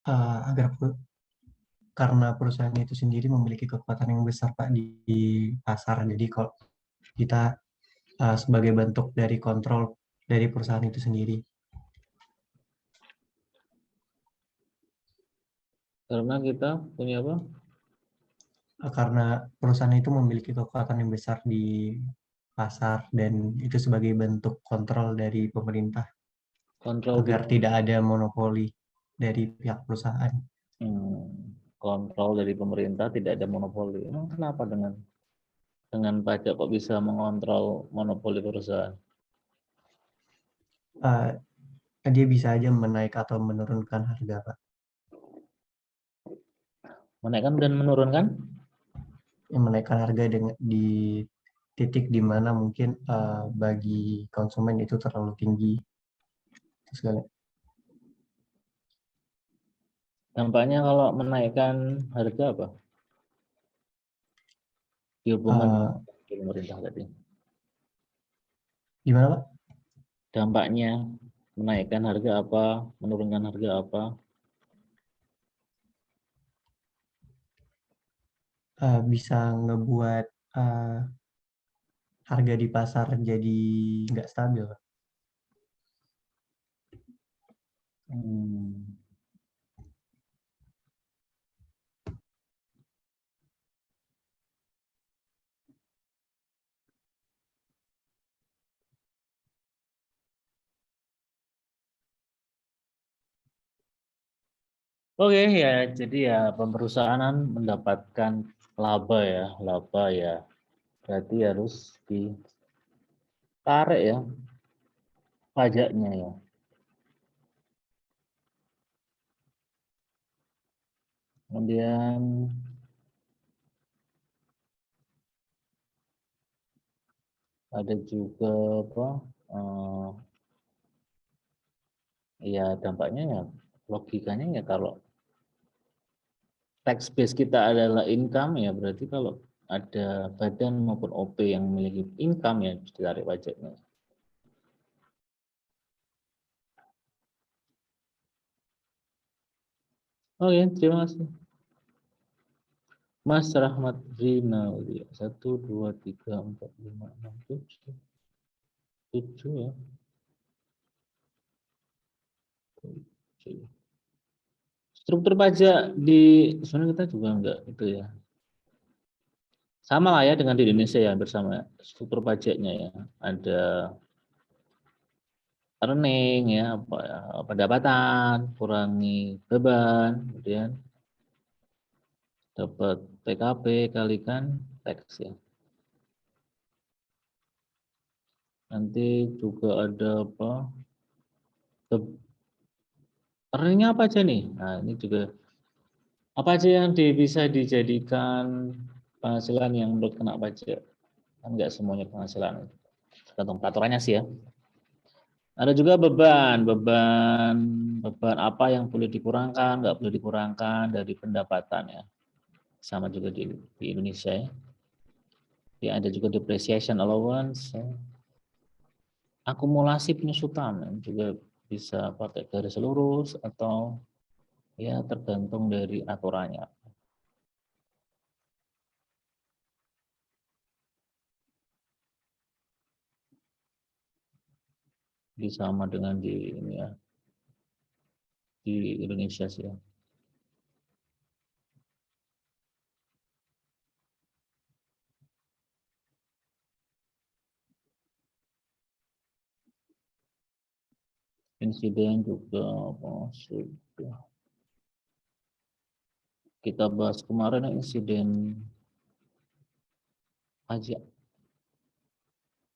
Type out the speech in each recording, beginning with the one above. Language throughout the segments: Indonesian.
agar karena perusahaan itu sendiri memiliki kekuatan yang besar Pak di pasar. Jadi kalau kita sebagai bentuk dari kontrol dari perusahaan itu sendiri. Karena kita punya apa? Karena perusahaan itu memiliki kekuatan yang besar di pasar dan itu sebagai bentuk kontrol dari pemerintah Kontrol agar tidak ada monopoli dari pihak perusahaan. kontrol dari pemerintah, tidak ada monopoli. Emang kenapa dengan pajak kok bisa mengontrol monopoli perusahaan? Uh, Dia bisa aja menaik atau menurunkan harga Pak. Menaikkan dan menurunkan? Yang menaikkan harga di titik di mana mungkin bagi konsumen itu terlalu tinggi. Terus Dampaknya kalau menaikkan harga apa? Di hubungan uh, pemerintah tadi. gimana Pak? Dampaknya menaikkan harga apa? Menurunkan harga apa? Bisa ngebuat harga di pasar jadi nggak stabil Pak. Hmm. Oke ya, jadi ya perusahaan mendapatkan laba ya, berarti harus ditarik ya pajaknya ya. Kemudian ada juga apa? Ya dampaknya ya logikanya ya kalau tax base kita adalah income ya berarti kalau ada badan maupun OP yang memiliki income ya ditarik pajaknya. Oke, terima kasih. Mas Rahmat Rinaldi 1 2 3 4 5 6 7 7 ya. 7. Struktur pajak di sebenarnya kita juga enggak itu ya. Sama lah ya dengan di Indonesia ya bersama struktur pajaknya ya. Ada earning ya, pendapatan, kurangi beban, kemudian dapat PKB kalikan tax ya. Nanti juga ada apa? Earningnya apa aja nih? Nah, ini juga apa aja yang bisa dijadikan penghasilan yang menurut kena pajak? Kan enggak semuanya penghasilan. Tergantung peraturannya sih ya. Ada juga beban apa yang boleh dikurangkan, nggak boleh dikurangkan dari pendapatan ya. Sama juga di Indonesia ya. Ya, ada juga depreciation allowance, ya. Akumulasi penyusutan ya. Juga bisa pakai garis lurus atau ya tergantung dari aturannya. Jadi sama dengan di ini ya, di Indonesia sih ya. Insiden juga apa sudah kita bahas kemarin ya, insiden pajak.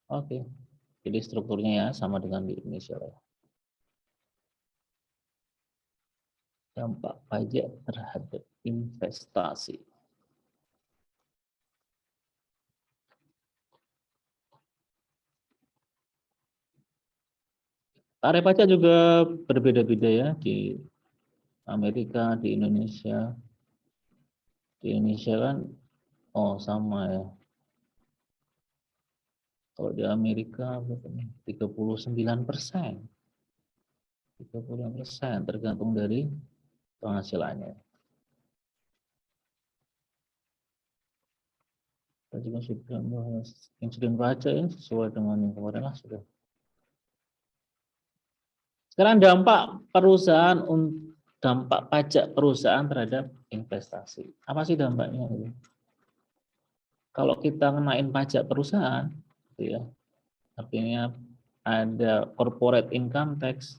Oke. Jadi strukturnya ya sama dengan di Indonesia ya. Dampak pajak terhadap investasi. Tarif pajak juga berbeda-beda ya di Amerika, di Indonesia. Di Indonesia kan oh sama ya. Kalau di Amerika berapa nih? 39%. 39% tergantung dari penghasilannya. Tadi kan sudah bahas insiden pajak ya, sesuai dengan yang kemarin lah sudah. Sekarang dampak pajak perusahaan terhadap investasi. Apa sih dampaknya? Kalau kita ngenain pajak perusahaan, gitu ya, artinya ada corporate income tax.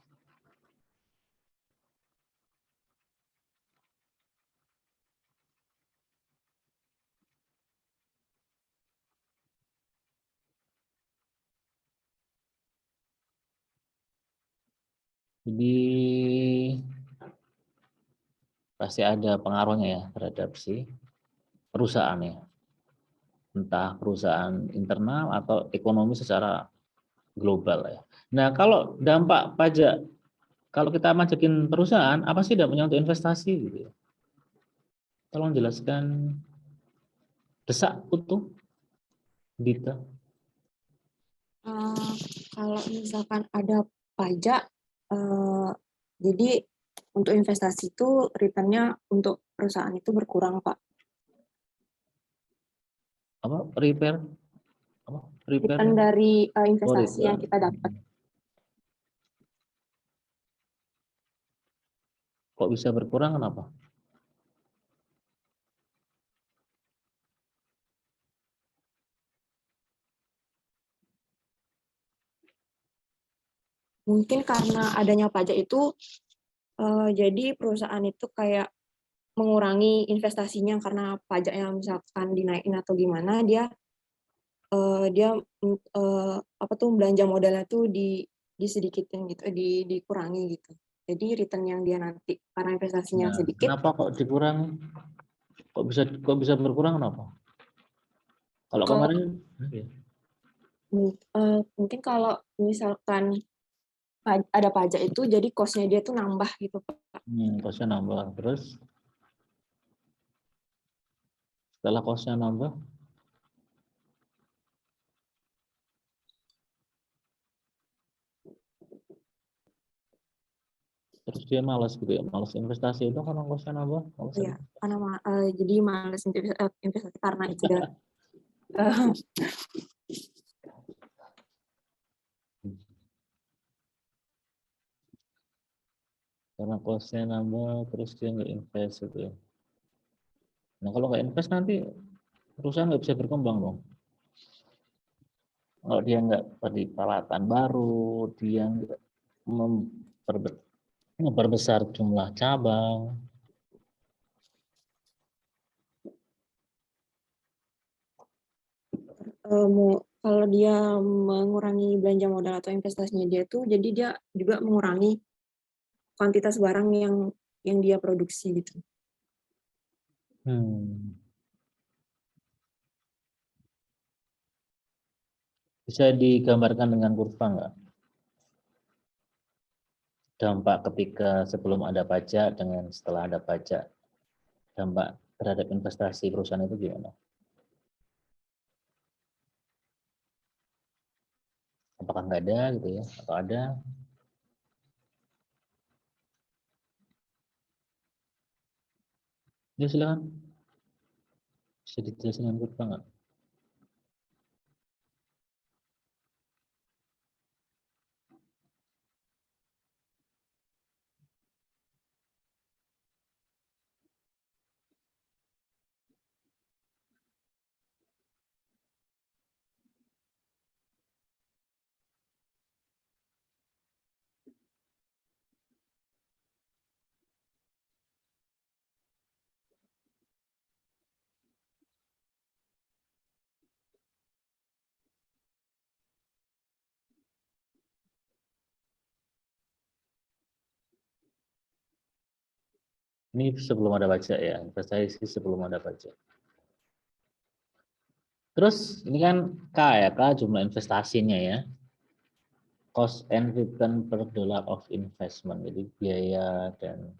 Jadi pasti ada pengaruhnya ya terhadap si perusahaan ya. Entah perusahaan internal atau ekonomi secara global ya. Nah, kalau dampak pajak, kalau kita pajakin perusahaan, apa sih dampaknya untuk investasi gitu ya? Tolong jelaskan, desak utuh, Dita. Eh, kalau misalkan ada pajak, jadi untuk investasi itu returnnya untuk perusahaan itu berkurang, Pak. Apa? Repair? Apa? Repair? Return dari Oh, investasi yang return. kita dapat. Kok bisa berkurang, kenapa? Mungkin karena adanya pajak itu, jadi perusahaan itu kayak mengurangi investasinya karena pajaknya misalkan dinaikin atau gimana, dia apa tuh belanja modalnya tuh disedikitin gitu, dikurangi gitu. Jadi return yang dia nanti karena investasinya Nah, sedikit. kenapa kok dikurangi? Kok bisa berkurang, kenapa? Kalau Kalau kemarin, mungkin kalau misalkan ada pajak itu jadi cost-nya dia tuh nambah gitu, Pak. kosnya nambah. Terus setelah kosnya nambah, terus dia malas gitu ya, malas investasi itu karena kosnya nambah, malas Iya, karena jadi males investasi karena itu udah karena kosnya nambah, terus dia nggak invest gitu ya. Nah, kalau nggak invest nanti perusahaan nggak bisa berkembang dong. Kalau dia nggak beri peralatan baru, dia nggak memperbesar jumlah cabang. kalau dia mengurangi belanja modal atau investasinya dia tuh jadi dia juga mengurangi kuantitas barang yang dia produksi gitu. Bisa digambarkan dengan kurva nggak? Dampak ketika sebelum ada pajak dengan setelah ada pajak, dampak terhadap investasi perusahaan itu gimana? Apakah nggak ada gitu ya, atau ada? Ya silakan. Bisa dijelasin dengan kurva nggak? Ini sebelum ada pajak ya, investasi sebelum ada pajak. Terus ini kan K ya, K jumlah investasinya ya. Cost and return per dollar of investment. Jadi biaya dan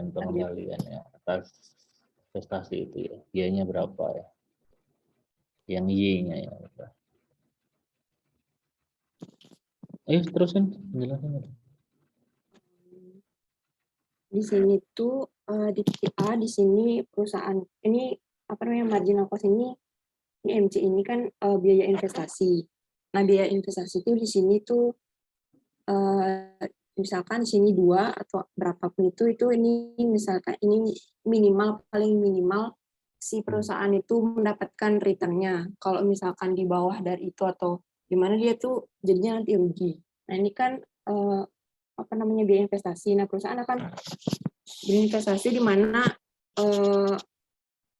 pengembalian ya atas investasi itu ya. Biayanya berapa ya? Yang Y-nya ya. Ayo terusin penjelasannya. di sini tuh di titik A di sini perusahaan ini apa namanya marginal cost ini MC ini kan biaya investasi. Nah biaya investasi itu di sini tuh misalkan di sini 2 atau berapapun itu ini misalkan ini minimal paling minimal si perusahaan itu mendapatkan returnnya. Kalau misalkan di bawah dari itu atau gimana dia tuh jadinya nanti rugi. Nah ini kan apa namanya biaya investasi. Nah perusahaan akan berinvestasi di mana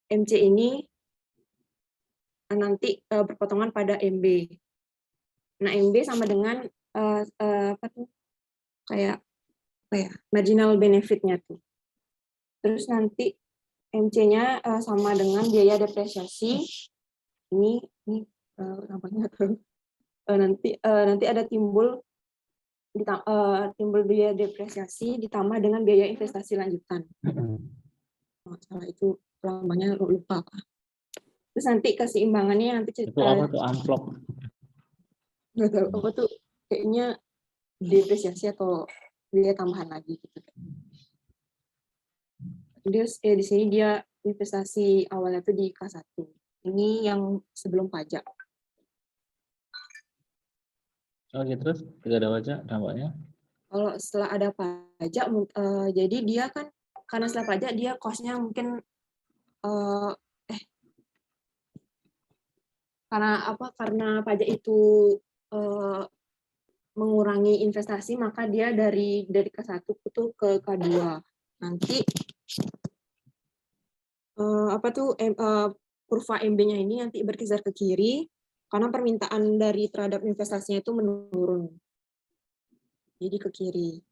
MC ini nanti berpotongan pada MB. Nah MB sama dengan apa tuh kayak apa ya marginal benefitnya tuh. Terus nanti MC-nya sama dengan biaya depresiasi. Ini namanya nanti ada timbul biaya depresiasi ditambah dengan biaya investasi lanjutan. Salah itu lambangnya lupa. Terus nanti keseimbangannya nanti Itu apa tuh amplop? nggak tahu apa tuh kayaknya depresiasi atau biaya tambahan lagi gitu. Dia di sini dia investasi awalnya tuh di K1. Ini yang sebelum pajak. Oke, terus tidak ada pajak dampaknya? Kalau setelah ada pajak, jadi dia kan karena setelah pajak dia cost-nya mungkin karena pajak itu mengurangi investasi, maka dia dari K1 itu ke K2. Nanti kurva MB-nya ini nanti berkisar ke kiri karena permintaan terhadap investasinya itu menurun. Jadi ke kiri.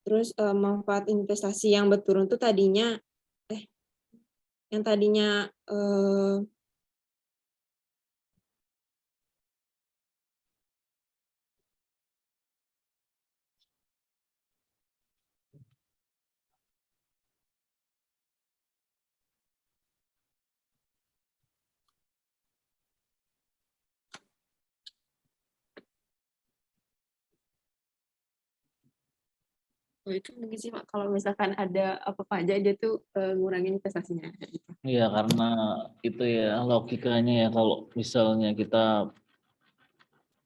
Terus manfaat investasi yang berturun itu tadinya yang tadinya itu mungkin sih Pak, kalau misalkan ada apa-apa aja dia tuh ngurangin investasinya. Iya, karena itu ya logikanya ya kalau misalnya kita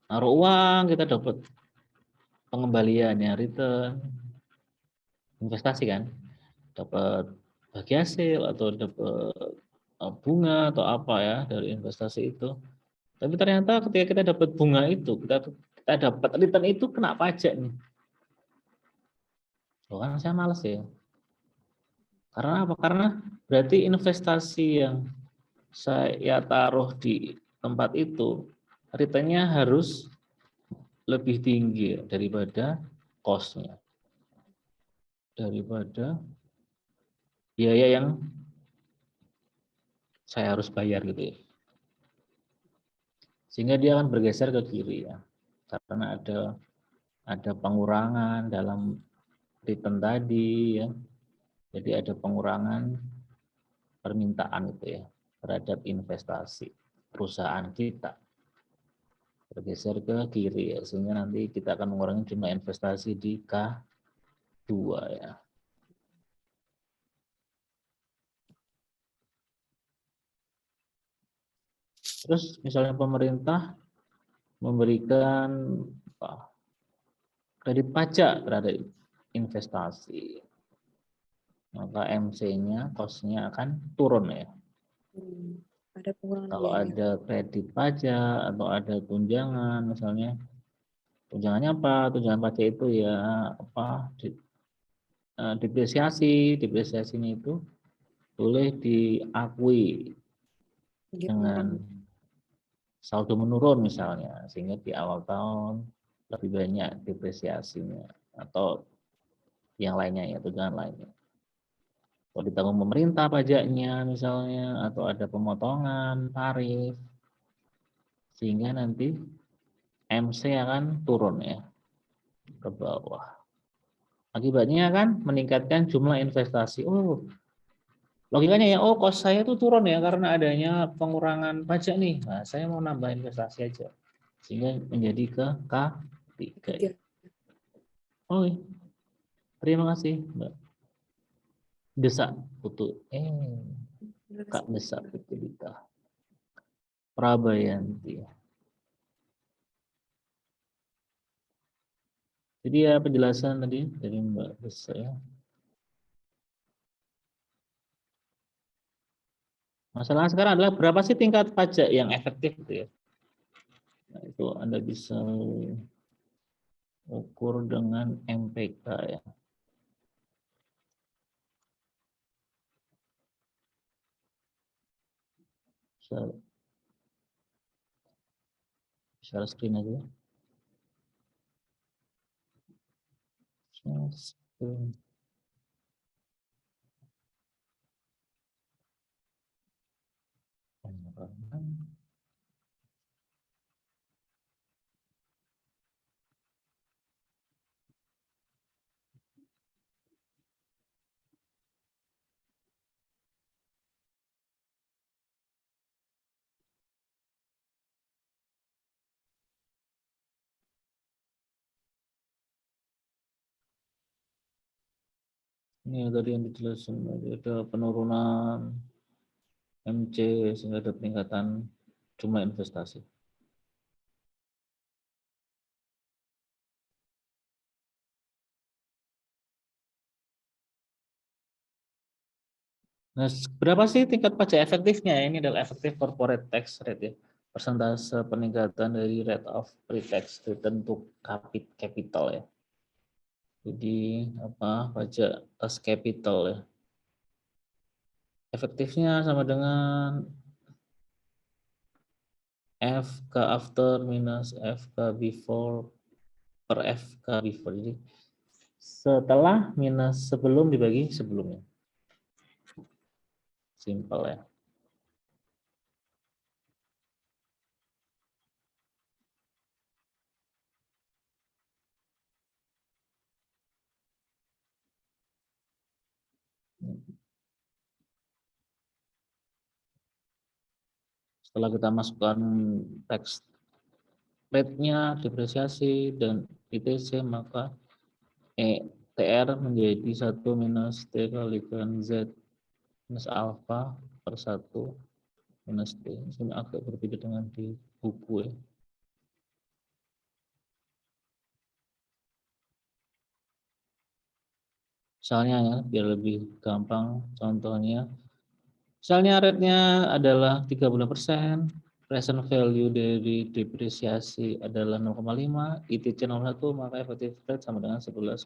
naruh uang, kita dapat pengembalian ya, return, investasi kan, dapat bagi hasil atau dapat bunga atau apa ya dari investasi itu. Tapi ternyata ketika kita dapat bunga itu, kita dapat return itu kena pajak nih. Loh, kan saya males ya. Karena apa? Karena berarti investasi yang saya taruh di tempat itu, returnnya harus lebih tinggi daripada cost-nya, daripada biaya yang saya harus bayar gitu ya. Sehingga dia akan bergeser ke kiri ya, karena ada pengurangan dalam return tadi ya. Jadi ada pengurangan permintaan itu ya terhadap investasi perusahaan kita bergeser ke kiri ya, sehingga nanti kita akan mengurangi jumlah investasi di K2 ya. Terus misalnya pemerintah memberikan kredit pajak terhadap investasi, maka MC-nya, cost-nya akan turun ya. Ada pengurangan Kalau biaya. ada kredit pajak atau ada tunjangan, misalnya tunjangannya apa? Tunjangan pajak itu ya apa? Depresiasinya itu boleh diakui dengan saldo menurun misalnya, sehingga di awal tahun lebih banyak depresiasinya atau yang lainnya ya, tunjangan lainnya. Kalau ditanggung pemerintah pajaknya misalnya, atau ada pemotongan tarif, sehingga nanti MC akan turun ya ke bawah. Akibatnya kan meningkatkan jumlah investasi. Oh, logikanya ya, oh cost saya itu turun ya karena adanya pengurangan pajak nih. Nah, saya mau nambah investasi aja. Sehingga menjadi ke K3. Oke. Terima kasih, Mbak. Desak Putu. Kak Desak Putu Dita. Prabayanti. Jadi ya penjelasan tadi dari Mbak Desak ya. Masalah sekarang adalah berapa sih tingkat pajak yang efektif gitu ya. Nah, itu Anda bisa ukur dengan MPK ya. Share screen aja. Share screen. Ini tadi yang dijelasin, ada penurunan MC sehingga ada peningkatan jumlah investasi. Nah, berapa sih tingkat pajak efektifnya? Ini adalah effective corporate tax rate ya. Persentase peningkatan dari rate of pre-tax return to capital ya. Jadi apa pajak atas capital ya. Efektifnya sama dengan FK after minus FK before per FK before. Jadi setelah minus sebelum dibagi sebelumnya. Simple ya. Setelah kita masukkan teks rate-nya, depresiasi, dan ITC, maka TR menjadi 1 minus T kalikan Z minus alpha per 1 minus T. Ini agak berbeda dengan di buku ya. Misalnya ya, biar lebih gampang contohnya. Misalnya rate-nya adalah 30%, present value dari depresiasi adalah 0,5, ITC 0,1, maka effective rate sama dengan 11,5.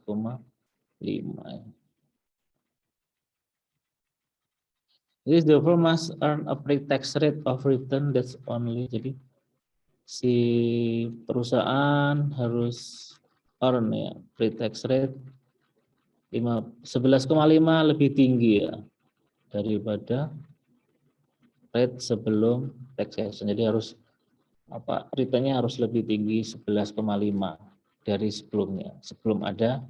This therefore must earn a pre-tax rate of return that's only. Jadi si perusahaan harus earn ya pre-tax rate 11,5 lebih tinggi ya daripada rate sebelum taxation. Jadi harus apa returnnya harus lebih tinggi 11,5 dari sebelumnya sebelum ada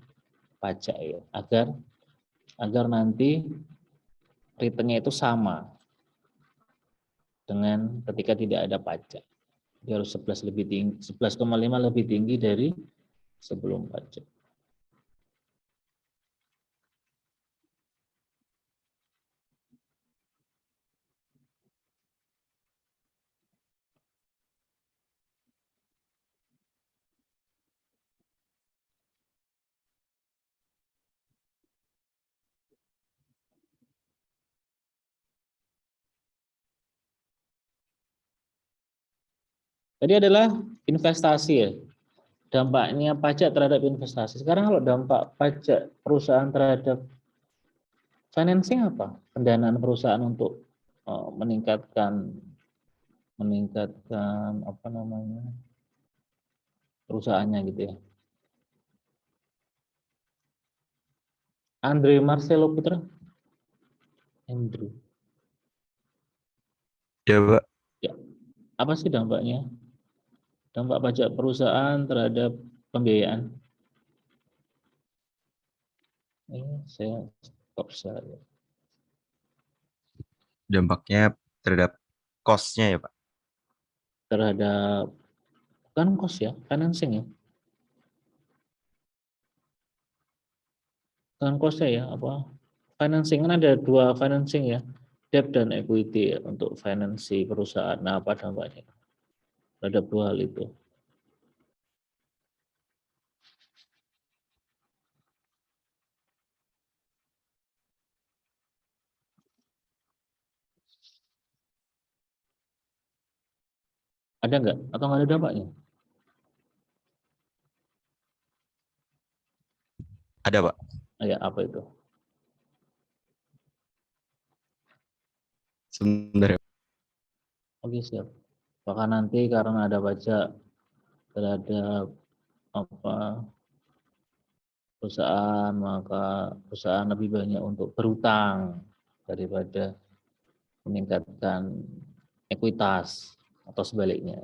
pajak ya agar nanti returnnya itu sama dengan ketika tidak ada pajak. Dia harus 11 lebih tinggi 11,5 lebih tinggi dari sebelum pajak. Tadi adalah investasi ya. Dampaknya pajak terhadap investasi. Sekarang kalau dampak pajak perusahaan terhadap financing apa? Pendanaan perusahaan untuk meningkatkan apa namanya? Perusahaannya gitu ya. Andre Marcelo Putra. Andrew. Ya, Pak. Ya. Apa sih dampaknya? Dampak pajak perusahaan terhadap pembiayaan. Saya stop saya. Dampaknya terhadap cost-nya ya, Pak. Terhadap bukan cost ya, financing ya. Bukan cost ya, apa? financing kan ada dua financing ya, debt dan equity ya, untuk finansi perusahaan. Nah, apa dampaknya terhadap dua hal itu? Ada nggak? Atau nggak ada dampaknya? Ada, Pak. Ya, apa itu? Sebentar ya. Oke, siap. Bahkan nanti karena ada pajak terhadap apa perusahaan, maka perusahaan lebih banyak untuk berutang daripada meningkatkan ekuitas atau sebaliknya.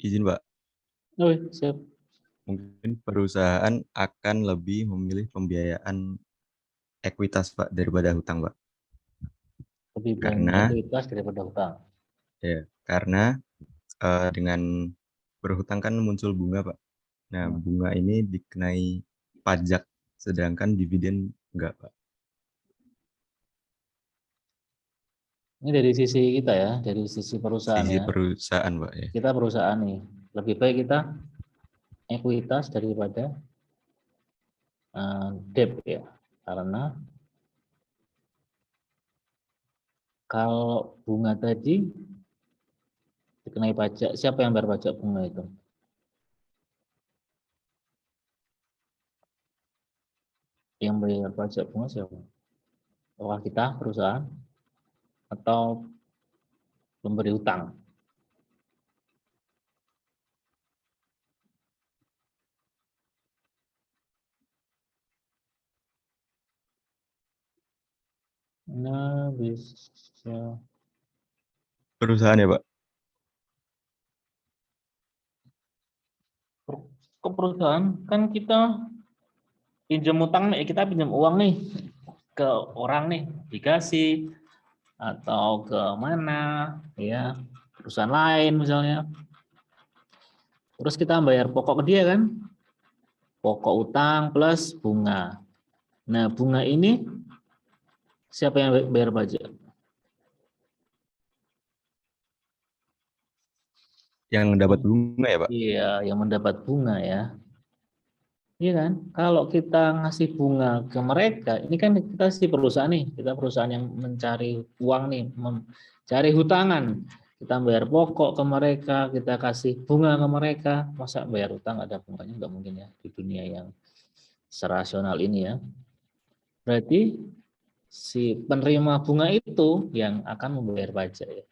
Izin, Pak. Oh, siap. Mungkin perusahaan akan lebih memilih pembiayaan ekuitas, Pak, daripada hutang, Pak. Lebih banyak Karena ekuitas daripada hutang. karena dengan berhutang kan muncul bunga, Pak. Nah, bunga ini dikenai pajak, sedangkan dividen enggak, Pak. Ini dari sisi kita ya, dari sisi perusahaan Sisi ya. perusahaan, Pak, ya. Kita perusahaan nih, lebih baik kita ekuitas daripada debt ya. Karena kalau bunga tadi dikenai pajak, siapa yang bayar pajak bunga itu? Yang bayar pajak bunga siapa? Apakah kita perusahaan atau pemberi hutang? Nah, bisa Perusahaan ya, Pak. ke perusahaan kan kita pinjam utang nih, kita pinjam uang nih ke orang nih, dikasih atau ke mana ya, perusahaan lain misalnya. Terus kita bayar pokok ke dia kan, pokok utang plus bunga. Nah, bunga ini siapa yang bayar pajak? Yang dapat bunga ya, Pak. Iya, yang mendapat bunga ya. Iya kan? Kalau kita ngasih bunga ke mereka, ini kan kita si perusahaan nih, kita perusahaan yang mencari uang nih, mencari hutangan. Kita bayar pokok ke mereka, kita kasih bunga ke mereka. Masa bayar hutang ada bunganya? Nggak mungkin ya di dunia yang serasional ini ya. Berarti si penerima bunga itu yang akan membayar pajak ya.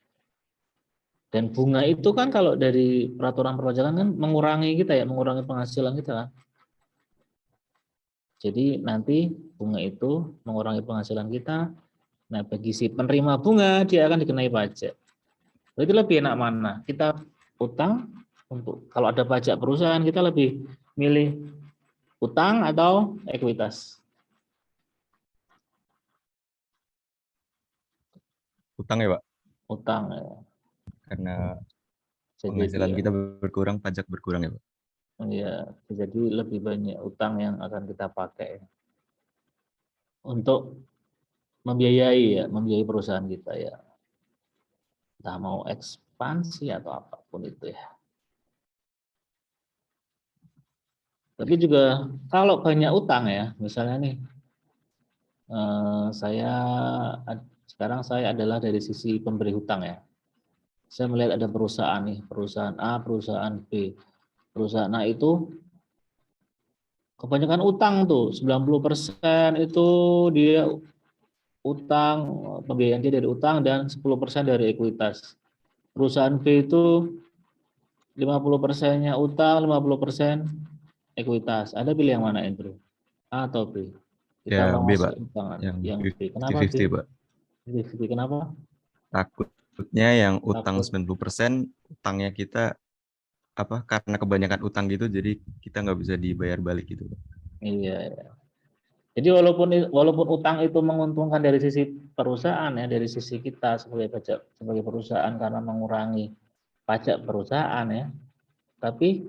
Dan bunga itu kan kalau dari peraturan perpajakan kan mengurangi kita ya, mengurangi penghasilan kita kan. Jadi nanti bunga itu mengurangi penghasilan kita. Nah, bagi si penerima bunga dia akan dikenai pajak. Berarti lebih enak mana? Kita utang untuk kalau ada pajak perusahaan kita lebih milih utang atau ekuitas? Utang ya, Pak. Utang ya. Karena Jadi penghasilan ya, kita berkurang, pajak berkurang ya, Pak. ya jadi lebih banyak utang yang akan kita pakai untuk membiayai ya, membiayai perusahaan kita ya. Entah mau ekspansi atau apapun itu ya. Tapi juga kalau banyak utang ya, misalnya nih, sekarang saya adalah dari sisi pemberi hutang ya. Saya melihat ada perusahaan nih, perusahaan A, perusahaan B. Perusahaan A itu kebanyakan utang tuh, 90% itu dia utang, pembiayaan dia dari utang dan 10% dari ekuitas. Perusahaan B itu 50%-nya utang, 50% ekuitas. Ada pilih yang mana, Andrew? A atau B? Kita Ya B, masuk Pak. utangan. Yang Yang B. Kenapa 50-50, B? Pak. 50-50. Kenapa? Takutnya yang utang Takut. 90%, utangnya kita karena kebanyakan utang gitu, jadi kita nggak bisa dibayar balik gitu, Pak. Iya, iya. Jadi walaupun utang itu menguntungkan dari sisi perusahaan ya, dari sisi kita sebagai perusahaan karena mengurangi pajak perusahaan ya. Tapi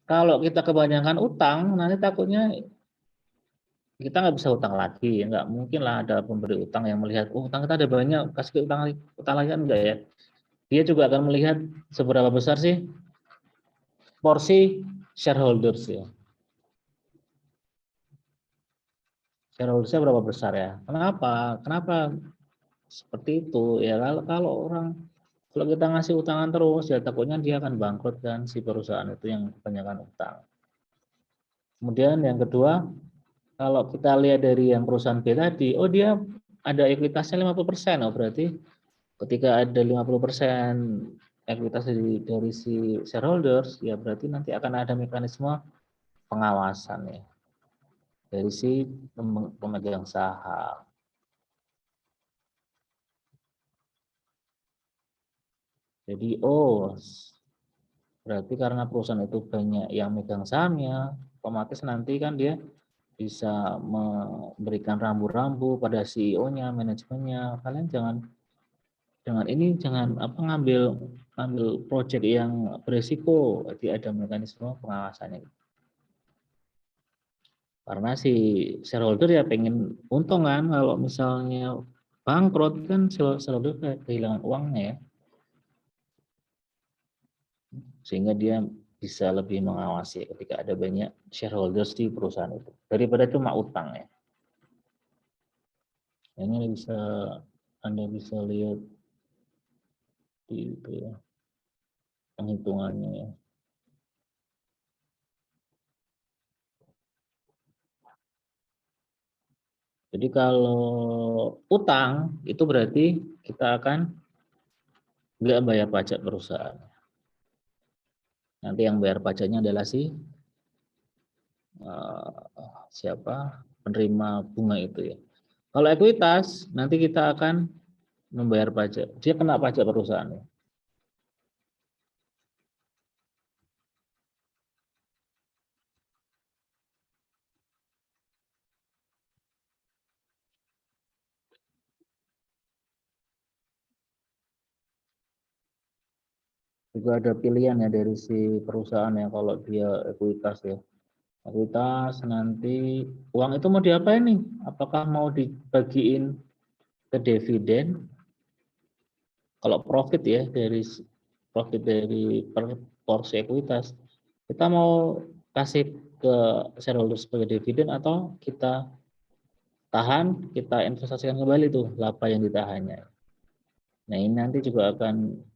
kalau kita kebanyakan utang, nanti takutnya kita nggak bisa utang lagi. Nggak mungkin lah ada pemberi utang yang melihat, oh utang kita ada banyak, kasih utang lagi kan enggak ya. Dia juga akan melihat seberapa besar sih porsi shareholders ya. Shareholdersnya berapa besar ya? Kenapa? Kenapa seperti itu? Ya kalau kita ngasih utangan terus ya takutnya dia akan bangkrut kan si perusahaan itu yang kebanyakan utang. Kemudian yang kedua, kalau kita lihat dari yang perusahaan B tadi, oh dia ada ekuitasnya 50%, oh berarti ketika ada 50% ekuitas dari si shareholders, ya berarti nanti akan ada mekanisme pengawasan ya dari si pemegang saham. Jadi berarti karena perusahaan itu banyak yang megang sahamnya, otomatis nanti kan dia bisa memberikan rambu-rambu pada CEO-nya, manajemennya. Kalian jangan ngambil proyek yang beresiko, jadi ada mekanisme pengawasannya. Karena si shareholder ya pengen untung kan, kalau misalnya bangkrut kan shareholder kehilangan uangnya ya. Sehingga dia bisa lebih mengawasi ketika ada banyak shareholders di perusahaan itu daripada cuma utang ya. Ini Anda bisa lihat di itu ya, penghitungannya ya. Jadi kalau utang itu berarti kita akan nggak bayar pajak perusahaan. Nanti yang bayar pajaknya adalah siapa penerima bunga itu ya. Kalau ekuitas nanti kita akan membayar pajak. Dia kena pajak perusahaan ya. Juga ada pilihan ya dari si perusahaan ya kalau dia ekuitas ya. Ekuitas nanti uang itu mau diapain nih? Apakah mau dibagiin ke dividen? Kalau profit ya dari per porsi ekuitas, kita mau kasih ke shareholder sebagai dividen atau kita tahan, kita investasikan kembali tuh laba yang ditahannya. Nah ini nanti juga akan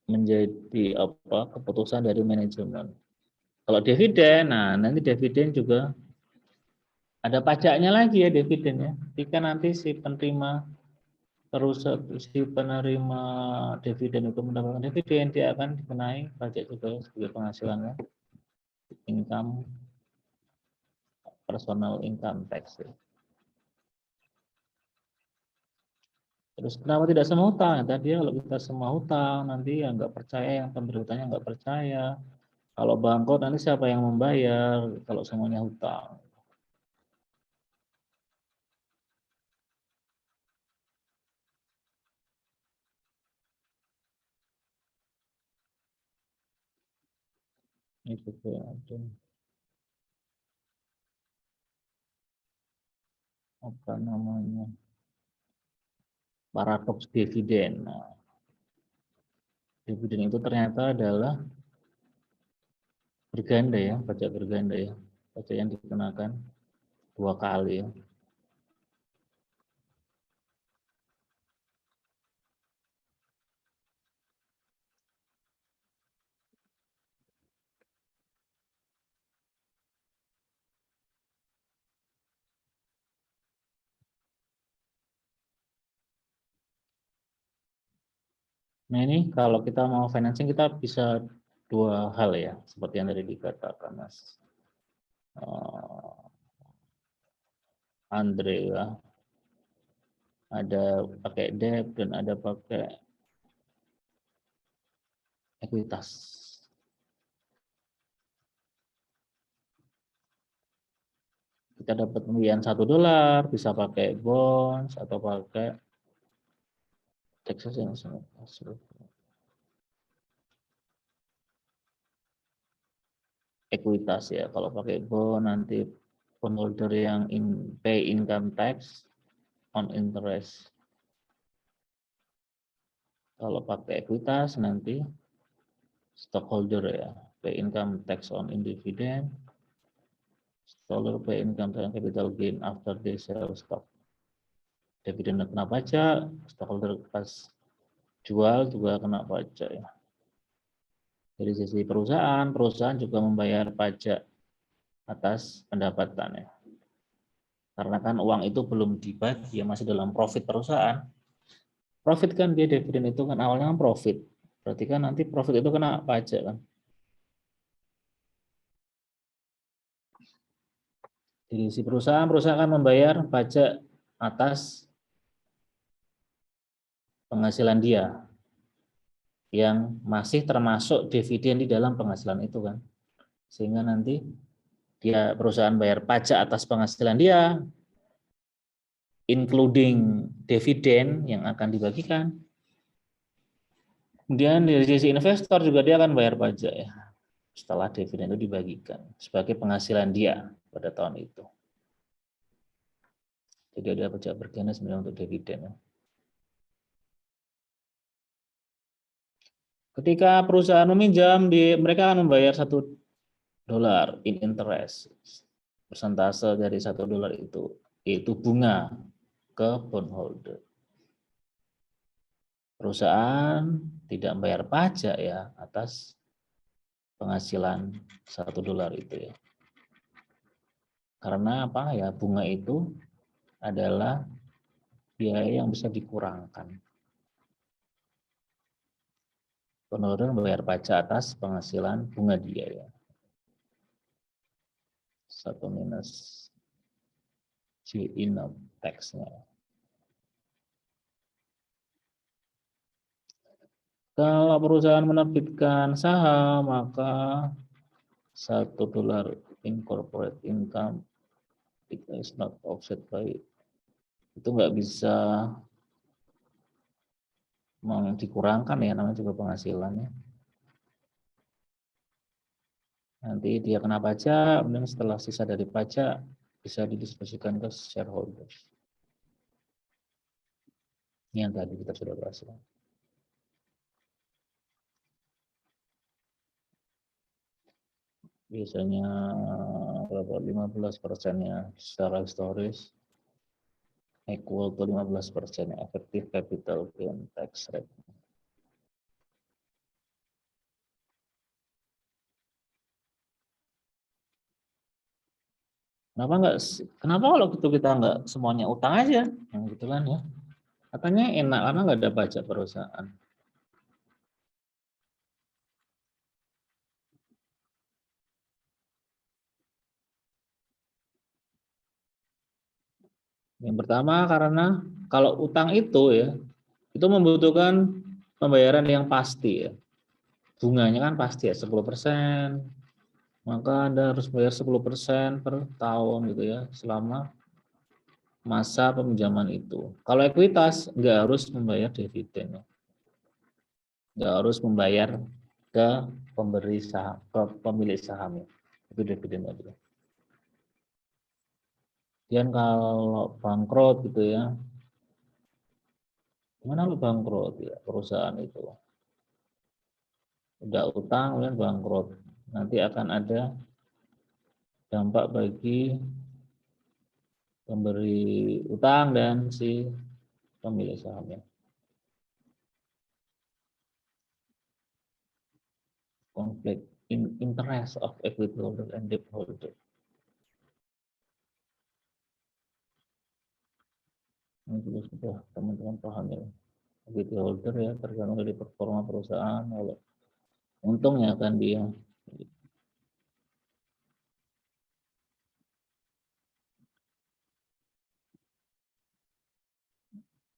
menjadi keputusan dari manajemen. Kalau dividen, nah nanti dividen juga ada pajaknya lagi ya dividen ya. Jika nanti si penerima dividen itu mendapatkan dividen, dia akan dikenai pajak juga sebagai penghasilannya, income, personal income tax. Ya. Terus kenapa tidak semua hutang? Ya, tadi kalau kita semua hutang, nanti yang nggak percaya, yang pemberi hutangnya nggak percaya. Kalau bangkrut nanti siapa yang membayar? Kalau semuanya hutang. Ini juga ada apa namanya paradoks dividen. Nah, dividen itu ternyata adalah berganda ya, pajak berganda ya, pajak yang dikenakan 2 kali ya. Nah ini kalau kita mau financing kita bisa 2 hal ya, seperti yang tadi dikatakan Mas Andre ya, ada pakai debt dan ada pakai ekuitas. Kita dapat pembelian $1, bisa pakai bonds atau pakai Texas yang ekuitas ya. Kalau pakai bond nanti bondholder yang pay income tax on interest. Kalau pakai ekuitas nanti stockholder ya, pay income tax on dividend. Stockholder pay income tax on capital gain after they sell stock. Dividen kena pajak, stockholder pas jual juga kena pajak ya. Dari sisi perusahaan, perusahaan juga membayar pajak atas pendapatannya. Karena kan uang itu belum dibagi, ya masih dalam profit perusahaan. Profit kan dia dividen itu kan awalnya kan profit. Berarti kan nanti profit itu kena pajak kan. Dari sisi perusahaan, perusahaan akan membayar pajak atas penghasilan dia yang masih termasuk dividen di dalam penghasilan itu kan. Sehingga nanti dia perusahaan bayar pajak atas penghasilan dia, including dividen yang akan dibagikan. Kemudian dari sisi investor juga dia akan bayar pajak ya, setelah dividen itu dibagikan sebagai penghasilan dia pada tahun itu. Jadi ada pajak berganda sebenarnya untuk dividen. Ketika perusahaan meminjam, mereka akan membayar $1 in interest. Persentase dari $1 itu, yaitu bunga ke bondholder. Perusahaan tidak membayar pajak ya atas penghasilan $1 itu ya. Karena apa ya, bunga itu adalah biaya yang bisa dikurangkan. Bondholder membayar pajak atas penghasilan bunga dia ya. 1 minus G in tax-nya. Kalau perusahaan menerbitkan saham, maka $1 in corporate income it is not offset by, itu nggak bisa dikurangkan ya, namanya juga penghasilannya. Nanti dia kena pajak, kemudian setelah sisa dari pajak bisa didiskusikan ke shareholders. Ini yang tadi kita sudah bahas. Biasanya berapa 15%-nya secara historis equal to 15% effective capital gain tax rate. Kenapa kalau gitu kita nggak semuanya utang aja, yang gitu kan ya? Katanya enak karena nggak ada pajak perusahaan. Yang pertama karena kalau utang itu ya, itu membutuhkan pembayaran yang pasti ya. Bunganya kan pasti ya 10%, maka Anda harus bayar 10% per tahun gitu ya, selama masa peminjaman itu. Kalau ekuitas nggak harus membayar dividen, nggak harus membayar ke pemberi saham, ke pemilik sahamnya, itu dividen aja. Kemudian kalau bangkrut gitu ya, gimana lo bangkrut ya perusahaan itu? Udah utang kemudian bangkrut. nanti akan ada dampak bagi pemberi utang dan si pemilik sahamnya. Conflict in interest of equity holder and debt holder. Ini juga sudah teman-teman paham ya. Equity holder ya tergantung dari performa perusahaan. Kalau untungnya akan dia.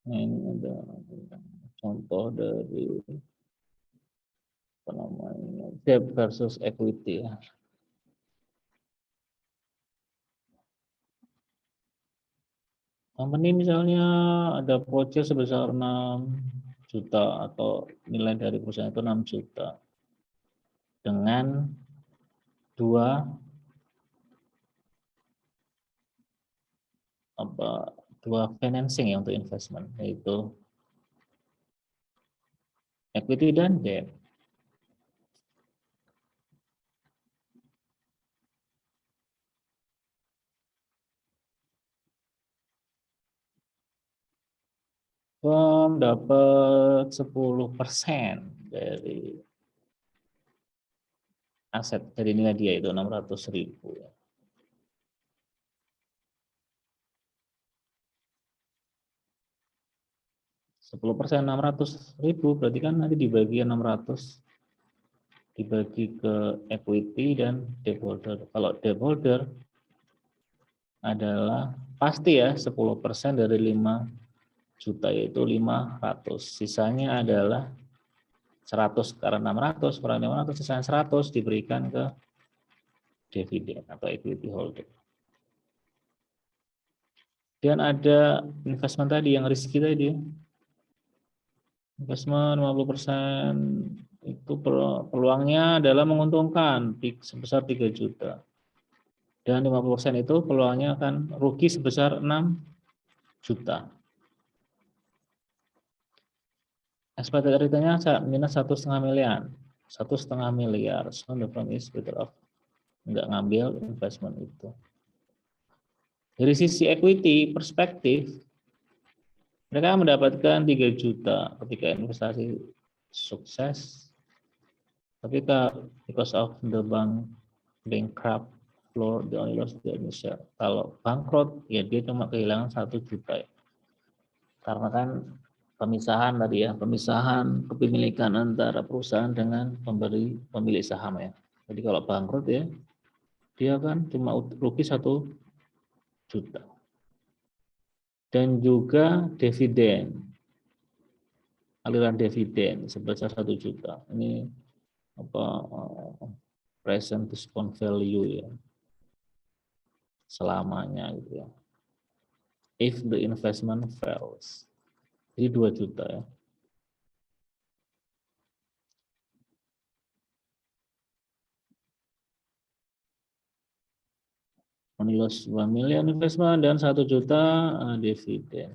Nah, ini ada contoh dari apa namanya debt versus equity ya. Company misalnya ada voucher sebesar 6 juta atau nilai dari perusahaan itu 6 juta dengan dua financing ya untuk investment, yaitu equity dan debt. Firm dapat 10% dari aset dari nilai dia itu 600.000 ya. %10 600.000 berarti kan nanti dibagi 600 dibagi ke equity dan debt holder. Kalau debt holder adalah pasti ya 10% dari 5 juta yaitu 500. Sisanya adalah 100 karena 600 kurang 500 sisanya 100 diberikan ke dividen atau equity holder. Dan ada investment tadi yang risky tadi. Investment 50% itu peluangnya adalah menguntungkan sebesar 3 juta. Dan 50% itu peluangnya akan rugi sebesar 6 juta. Expected return-nya minus 1,5 miliar. 1,5 miliar. So the firm is better off nggak ngambil investment itu. Dari sisi equity perspektif, mereka mendapatkan 3 juta ketika investasi sukses. Tapi because of the bankrupt floor, the only loss the initial. Kalau bangkrut, ya dia cuma kehilangan 1 juta. Ya. Karena kan pemisahan tadi ya, pemisahan kepemilikan antara perusahaan dengan pemilik saham ya. Jadi kalau bangkrut ya, dia kan cuma rugi 1 juta. Dan juga dividen, aliran dividen sebesar 1 juta. Ini present discount value ya, selamanya gitu ya. If the investment fails, jadi 2 juta ya. Only loss 1 million investment dan 1 juta dividen.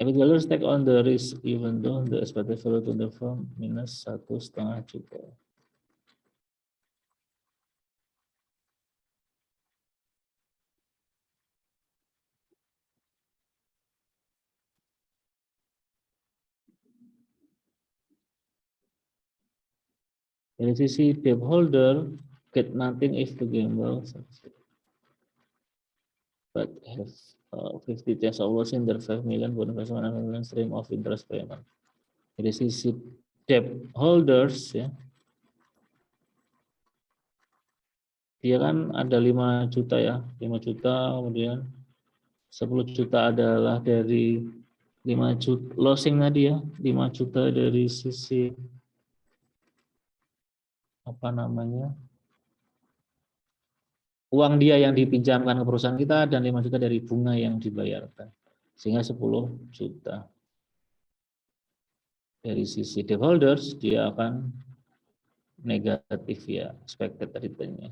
Equity holders take on the risk even though the expected value to the firm minus 1,5 juta. Dari sisi debt holder, get nothing if the gamble succeed. But have 50 chance of losing their 5 million for investment and 1 million stream of interest payment. Dari sisi debt holders ya, dia kan ada 5 juta ya, 5 juta kemudian 10 juta adalah dari 5 juta losing tadi ya, 5 juta dari sisi apa namanya? Uang dia yang dipinjamkan ke perusahaan kita dan 5 juta dari bunga yang dibayarkan. Sehingga 10 juta. Dari sisi debt holders dia akan negatif ya, expected return-nya.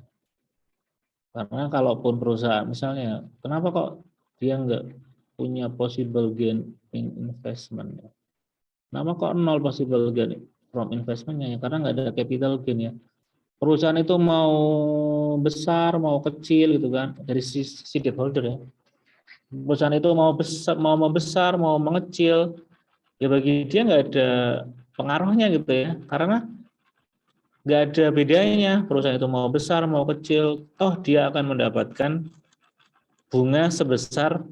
Karena kalaupun perusahaan misalnya, kenapa kok dia nggak punya possible gain in investment? Kenapa kok 0 possible gain from investment-nya ya, karena nggak ada capital gain ya. Perusahaan itu mau besar, mau kecil gitu kan, dari sisi debt holder ya. Perusahaan itu mau membesar, mau mengecil, ya bagi dia nggak ada pengaruhnya gitu ya, karena nggak ada bedanya. Perusahaan itu mau besar, mau kecil, toh dia akan mendapatkan bunga sebesar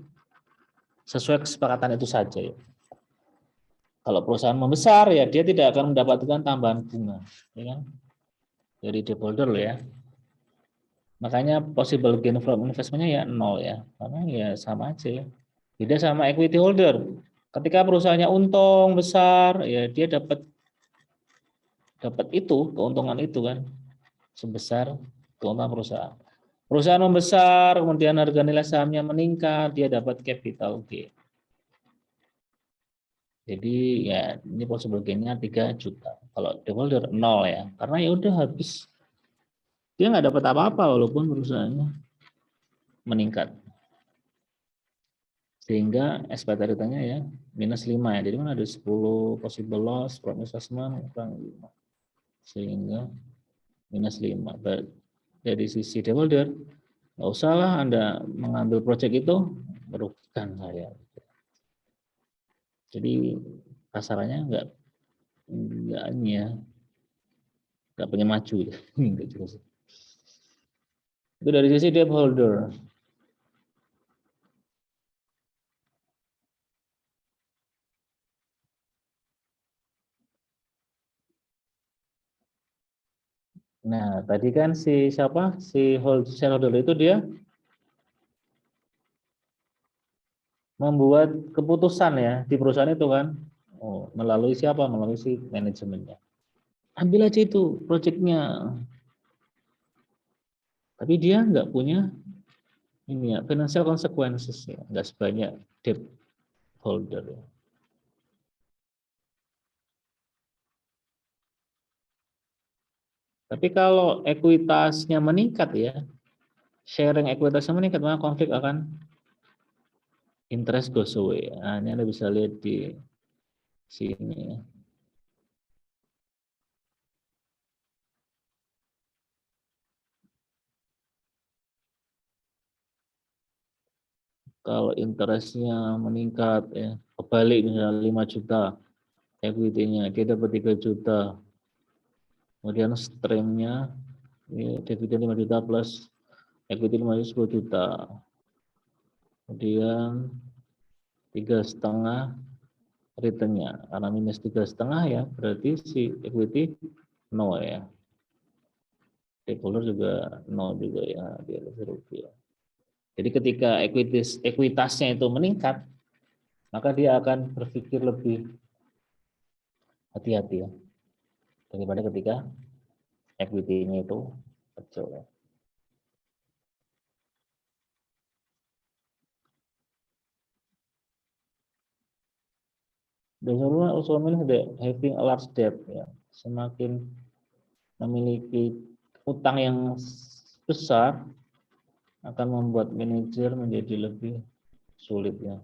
sesuai kesepakatan itu saja ya. Kalau perusahaan membesar ya dia tidak akan mendapatkan tambahan bunga, ya kan? Dari debt holder loh ya. Makanya possible gain from investment-nya ya nol ya, karena ya sama aja ya. Beda sama equity holder. Ketika perusahaannya untung besar, ya dia dapat itu keuntungan itu kan sebesar keuntungan perusahaan. Perusahaan membesar, kemudian harga nilai sahamnya meningkat, dia dapat capital gain. Jadi ya ini possible gain-nya 3 juta. Kalau debt holder 0 ya, karena ya udah habis. Dia nggak dapat apa-apa walaupun perusahaannya meningkat. Sehingga expected return-nya ya minus 5 ya. Jadi mana ada 10 possible loss from investment kurang 5. Sehingga minus 5. Dari sisi debt holder, nggak usahlah Anda mengambil proyek itu, merugikan saya. Jadi kasarannya nggak ini ya, nggak pengen maju ya. Nggak jelas. Itu dari sisi debt holder. Nah, tadi kan si siapa? Si shareholder itu dia membuat keputusan ya di perusahaan itu kan. Oh, melalui siapa? Melalui si manajemennya. Ambil aja itu proyeknya. Tapi dia nggak punya ini ya, financial consequences ya, nggak sebanyak debt holder ya. Tapi kalau ekuitasnya meningkat ya, sharing ekuitasnya meningkat, maka konflik akan interest goes away. Nah, ini Anda bisa lihat di sini ya. Kalau interestnya meningkat ya, kebalik misalnya 5 juta equity-nya, dia dapat 3 juta. Kemudian streamnya ini dividen 5 juta plus equity 10 juta. Kemudian 3,5 return-nya, karena minus 3,5 ya, berarti si equity 0 ya. Stakeholder juga 0 juga ya, dia lebih rugi ya. Jadi ketika ekuitasnya itu meningkat, maka dia akan berpikir lebih hati-hati ya, daripada ketika equity-nya itu kecil ya. Dan also means that having a large debt ya, semakin memiliki utang yang besar akan membuat manajer menjadi lebih sulit ya.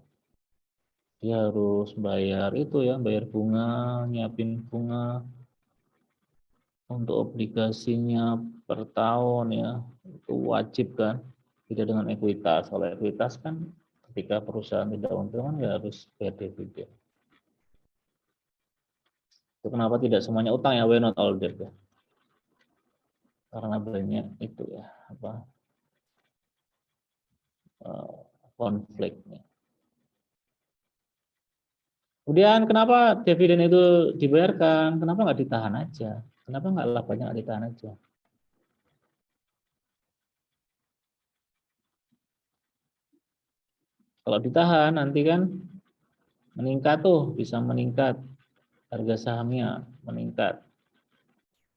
Dia harus bayar itu ya, bayar bunga, nyiapin bunga untuk obligasinya per tahun ya, itu wajib kan, tidak dengan ekuitas. Kalau ekuitas kan ketika perusahaan tidak untung kan nggak harus bayar dividen. Itu kenapa tidak semuanya utang ya, why not all debt ya? Karena banyak itu ya, apa konfliknya. Kemudian kenapa dividen itu dibayarkan? Kenapa nggak ditahan aja? Kenapa nggak labanya nggak ditahan aja? Kalau ditahan nanti kan meningkat tuh, bisa meningkat harga sahamnya, meningkat.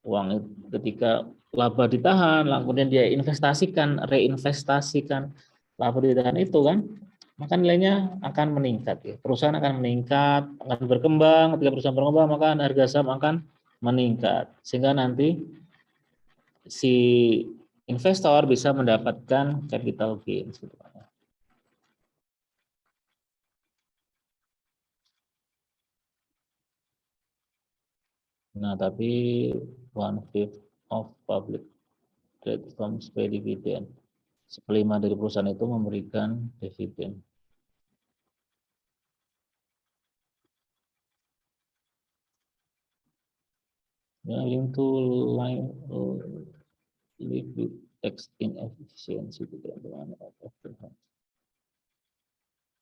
Uang itu ketika laba ditahan, kemudian dia reinvestasikan laba ditahan itu kan, maka nilainya akan meningkat ya. Perusahaan akan meningkat, akan berkembang. Ketika perusahaan berkembang, maka harga saham akan meningkat. Sehingga nanti si investor bisa mendapatkan capital gain. Nah, tapi 1/5 of public platforms pay dividend. 1/5 dari perusahaan itu memberikan dividen. Ya, link to live with tax inefficiency tidak bermakna apa.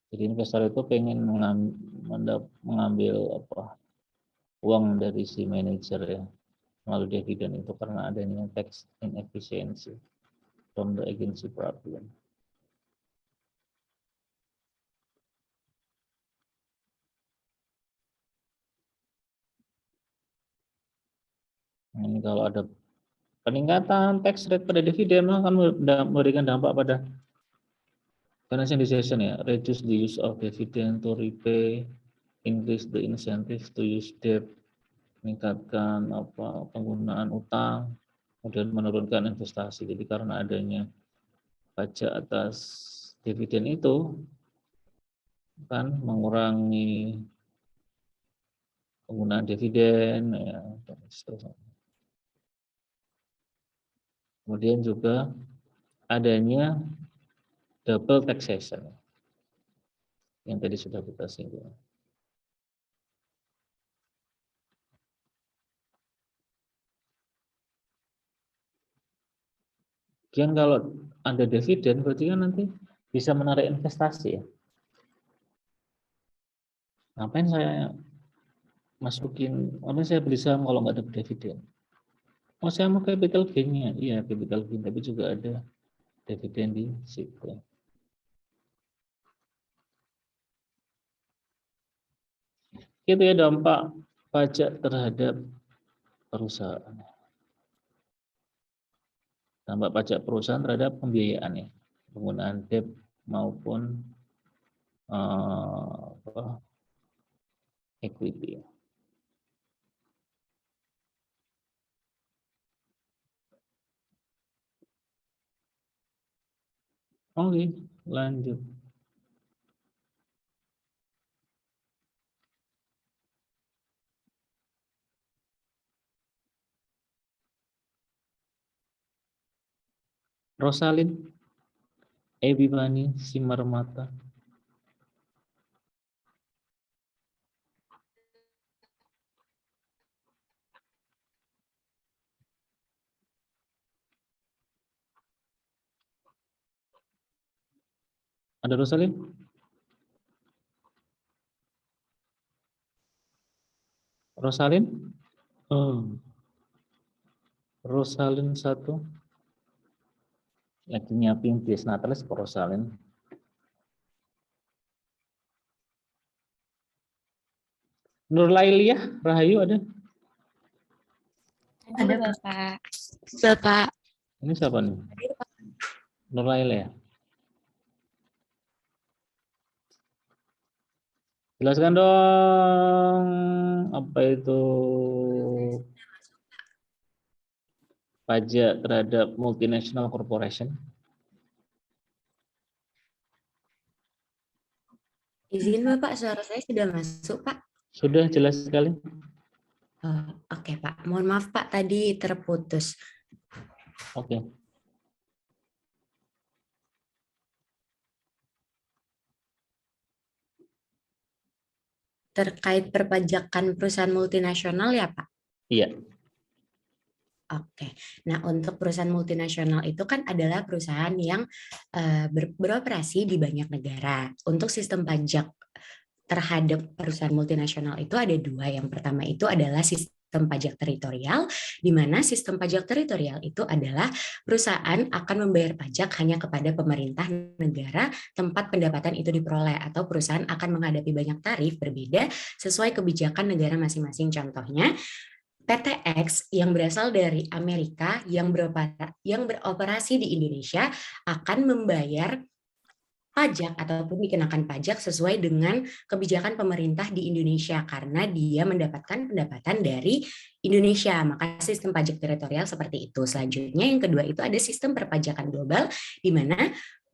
Jadi investor itu pengen mengambil uang dari si manajer ya melalui dividen itu karena adanya tax inefficiency from the agency problem. Ini kalau ada peningkatan tax rate pada dividen akan memberikan dampak pada financial decision ya, reduce the use of dividend to repay, increase the incentive to use debt, meningkatkan penggunaan utang, kemudian menurunkan investasi. Jadi karena adanya pajak atas dividen itu kan mengurangi penggunaan dividen ya, dan seterusnya. Kemudian juga adanya double taxation yang tadi sudah kita singgung. Kemudian kalau ada dividen berarti kan nanti bisa menarik investasi ya. Ngapain saya beli saham kalau nggak ada dividen? Oh, saya mau capital gain-nya. Iya, capital gain, tapi juga ada dividen di situ. Itu ya dampak pajak terhadap perusahaan. Dampak pajak perusahaan terhadap pembiayaan ya, penggunaan debt maupun equity. Oke, lanjut. Rosalin, Ebibani, Simarmata. Ada Rosalin? Rosalin? Rosalin 1. Lagi nyiapin dies natalis ke Rosalin. Nurlailiyah, Rahayu ada? Ada Bapak. Bapak. Ini siapa nih? Nurlailiyah. Jelaskan dong apa itu pajak terhadap multinational corporation. Izin Bapak, suara saya sudah masuk Pak. Sudah jelas sekali. Oke Pak, mohon maaf Pak tadi terputus. Oke. Terkait perpajakan perusahaan multinasional ya Pak? Iya. Oke, nah untuk perusahaan multinasional itu kan adalah perusahaan yang beroperasi di banyak negara. Untuk sistem pajak terhadap perusahaan multinasional itu ada dua. Yang pertama itu adalah sistem pajak teritorial, di mana sistem pajak teritorial itu adalah perusahaan akan membayar pajak hanya kepada pemerintah negara tempat pendapatan itu diperoleh, atau perusahaan akan menghadapi banyak tarif berbeda sesuai kebijakan negara masing-masing. Contohnya, PTX yang berasal dari Amerika yang beroperasi di Indonesia akan membayar pajak ataupun dikenakan pajak sesuai dengan kebijakan pemerintah di Indonesia karena dia mendapatkan pendapatan dari Indonesia. Maka sistem pajak teritorial seperti itu. Selanjutnya yang kedua itu ada sistem perpajakan global, di mana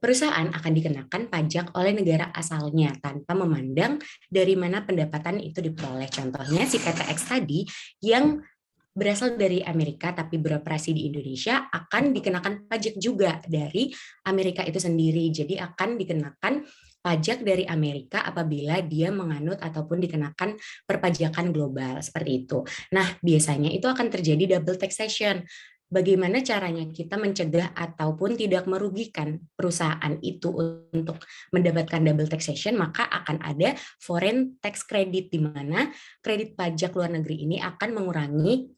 perusahaan akan dikenakan pajak oleh negara asalnya tanpa memandang dari mana pendapatan itu diperoleh. Contohnya si PTX tadi yang berasal dari Amerika tapi beroperasi di Indonesia akan dikenakan pajak juga dari Amerika itu sendiri. Jadi akan dikenakan pajak dari Amerika apabila dia menganut ataupun dikenakan perpajakan global seperti itu. Nah, biasanya itu akan terjadi double taxation. Bagaimana caranya kita mencegah ataupun tidak merugikan perusahaan itu untuk mendapatkan double taxation, maka akan ada foreign tax credit, di mana kredit pajak luar negeri ini akan mengurangi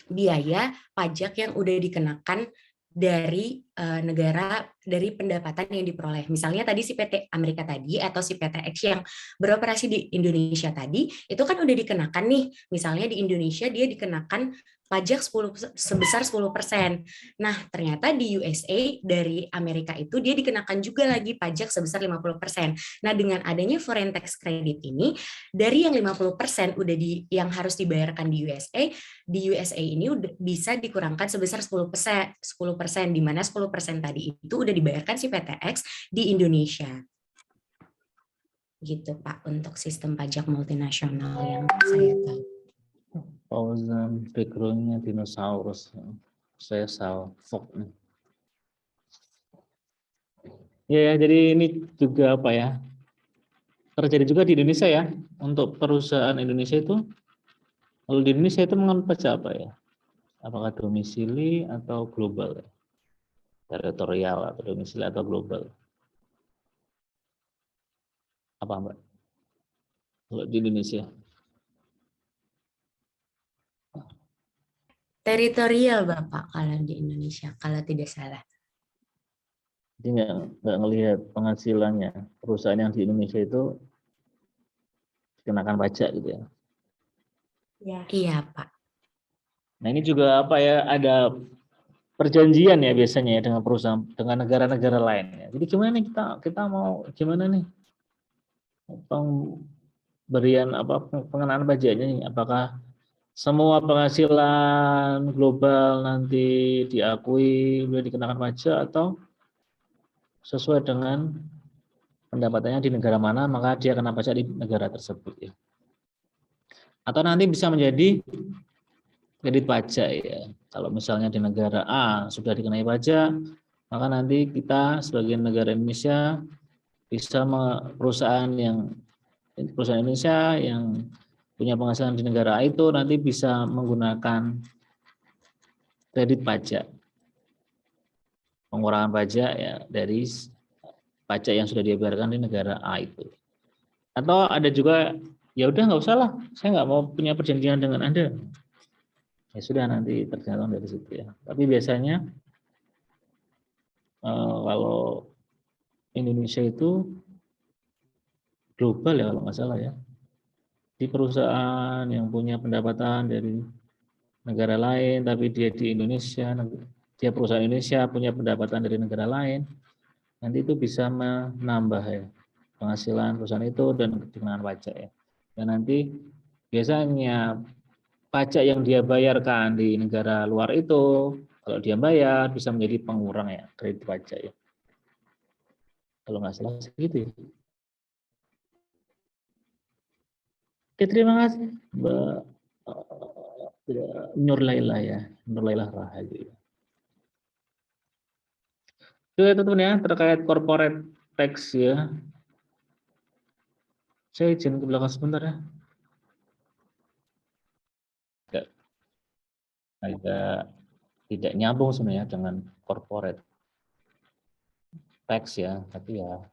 biaya pajak yang udah dikenakan dari negara, dari pendapatan yang diperoleh. Misalnya tadi si PT Amerika tadi atau si PTX yang beroperasi di Indonesia tadi, itu kan udah dikenakan nih. Misalnya di Indonesia dia dikenakan pajak sebesar 10%. Nah, ternyata di USA dari Amerika itu dia dikenakan juga lagi pajak sebesar 50%. Nah, dengan adanya foreign tax credit ini, dari yang 50% yang harus dibayarkan di USA ini udah bisa dikurangkan sebesar 10%, di mana 10% tadi itu udah dibayarkan si PTX di Indonesia. Gitu Pak, untuk sistem pajak multinasional yang saya tahu. Pauzan background-nya dinosaurus. Saya salfok nih. Ya, jadi ini juga apa ya? Terjadi juga di Indonesia ya. Untuk perusahaan Indonesia itu, kalau di Indonesia itu mengenai pajak apa ya? Apakah domisili atau global? Teritorial atau domisili atau global? Apa Mbak? Kalau di Indonesia? Teritorial Bapak kalau di Indonesia, kalau tidak salah. Jadi nggak ngelihat penghasilannya perusahaan yang di Indonesia itu dikenakan pajak gitu ya. Iya Pak. Nah ini juga apa ya, ada perjanjian ya biasanya ya dengan perusahaan, dengan negara-negara lain ya. Jadi gimana nih kita mau gimana nih pemberian apa pengenaan pajaknya nih? Apakah semua penghasilan global nanti diakui boleh dikenakan pajak atau sesuai dengan pendapatannya di negara mana maka dia kena pajak di negara tersebut ya. Atau nanti bisa menjadi kredit pajak ya. Kalau misalnya di negara A sudah dikenai pajak, maka nanti kita sebagai negara Indonesia bisa perusahaan Indonesia yang punya penghasilan di negara A itu nanti bisa menggunakan kredit pajak, pengurangan pajak ya dari pajak yang sudah dibayarkan di negara A itu. Atau ada juga ya udah nggak usah lah, saya nggak mau punya perjanjian dengan Anda. Ya sudah nanti tergantung dari situ ya. Tapi biasanya kalau Indonesia itu global ya kalau nggak salah ya. Di perusahaan yang punya pendapatan dari negara lain, tapi dia di Indonesia, dia perusahaan Indonesia punya pendapatan dari negara lain, nanti itu bisa menambah ya penghasilan perusahaan itu dan dikenakan pajak ya. Dan nanti biasanya pajak yang dia bayarkan di negara luar itu, kalau dia bayar bisa menjadi pengurang ya kredit pajak ya. Kalau nggak salah segitu ya. Oke, terima kasih Mbak Nur Laila ya, Nur Laila Rahayu. Itu ya teman-teman ya terkait corporate tax ya. Saya izin ke belakang sebentar ya. Agak tidak nyambung sebenarnya dengan corporate tax ya, tapi ya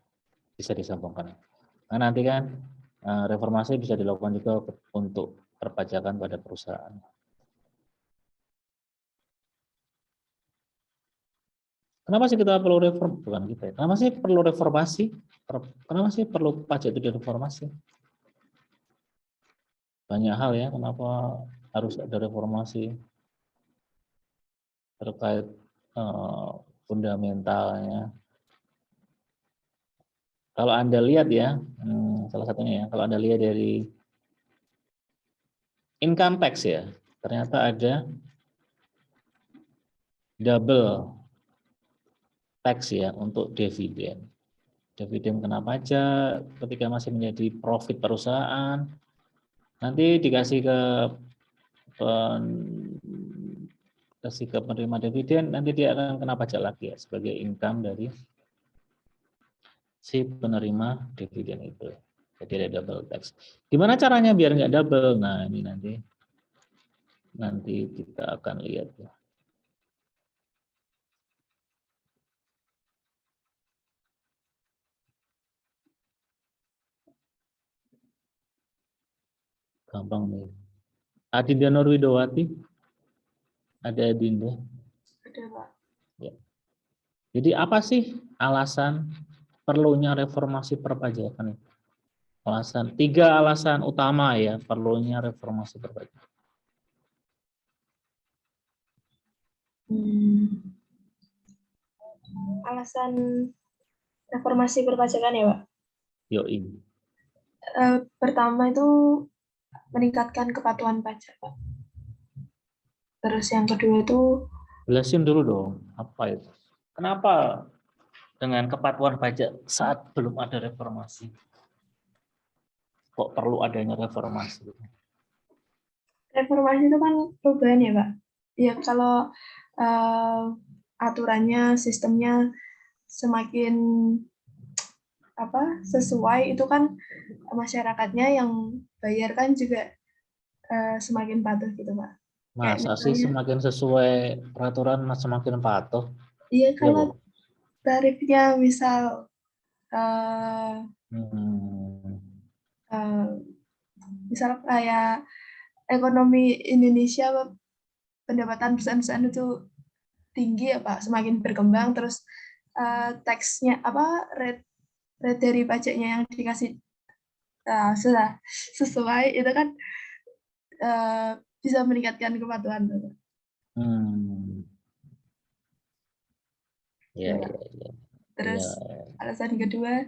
bisa disambungkan. Nah, nanti kan reformasi bisa dilakukan juga untuk perpajakan pada perusahaan. Kenapa sih kita perlu bukan kita ya? Kenapa sih perlu reformasi? Kenapa sih perlu pajak itu direformasi? Banyak hal ya, kenapa harus ada reformasi terkait fundamentalnya. Kalau Anda lihat ya, salah satunya ya, kalau Anda lihat dari income tax ya, ternyata ada double tax ya untuk dividen. Dividen kena pajak ketika masih menjadi profit perusahaan. Nanti dikasih ke penerima dividen, nanti dia akan kena pajak lagi ya sebagai income dari si penerima dividen itu. Jadi ada double tax. Gimana caranya biar nggak double? Nah ini nanti kita akan lihat ya. Gampang nih. Adinda Nurwidowati, ada Adinda. Ada, Pak. Ya. Jadi apa sih alasan perlunya reformasi perpajakan itu? Tiga alasan utama ya perlunya reformasi perpajakan. Alasan reformasi perpajakan ya, Pak. Yoi. Pertama itu meningkatkan kepatuhan pajak, Pak. Terus yang kedua itu Jelasin dulu dong, apa itu? Kenapa dengan kepatuhan pajak saat belum ada reformasi? Kok perlu adanya reformasi? reformasi itu kan perubahan ya, Pak. Ya kalau aturannya, sistemnya semakin sesuai itu kan masyarakatnya yang bayar kan juga semakin patuh gitu, Pak. Kayak Masa sih misalnya, semakin sesuai peraturan semakin patuh? iya Ya, kalau Bu? tarifnya misal eh, eh, misal kayak ekonomi Indonesia pendapatan perusahaan-perusahaan itu tinggi ya Pak, semakin berkembang terus taxnya rate dari pajaknya yang dikasih sudah sesuai itu kan bisa meningkatkan kepatuhan. Ya, Ya, ya, ya. terus Ya. alasan kedua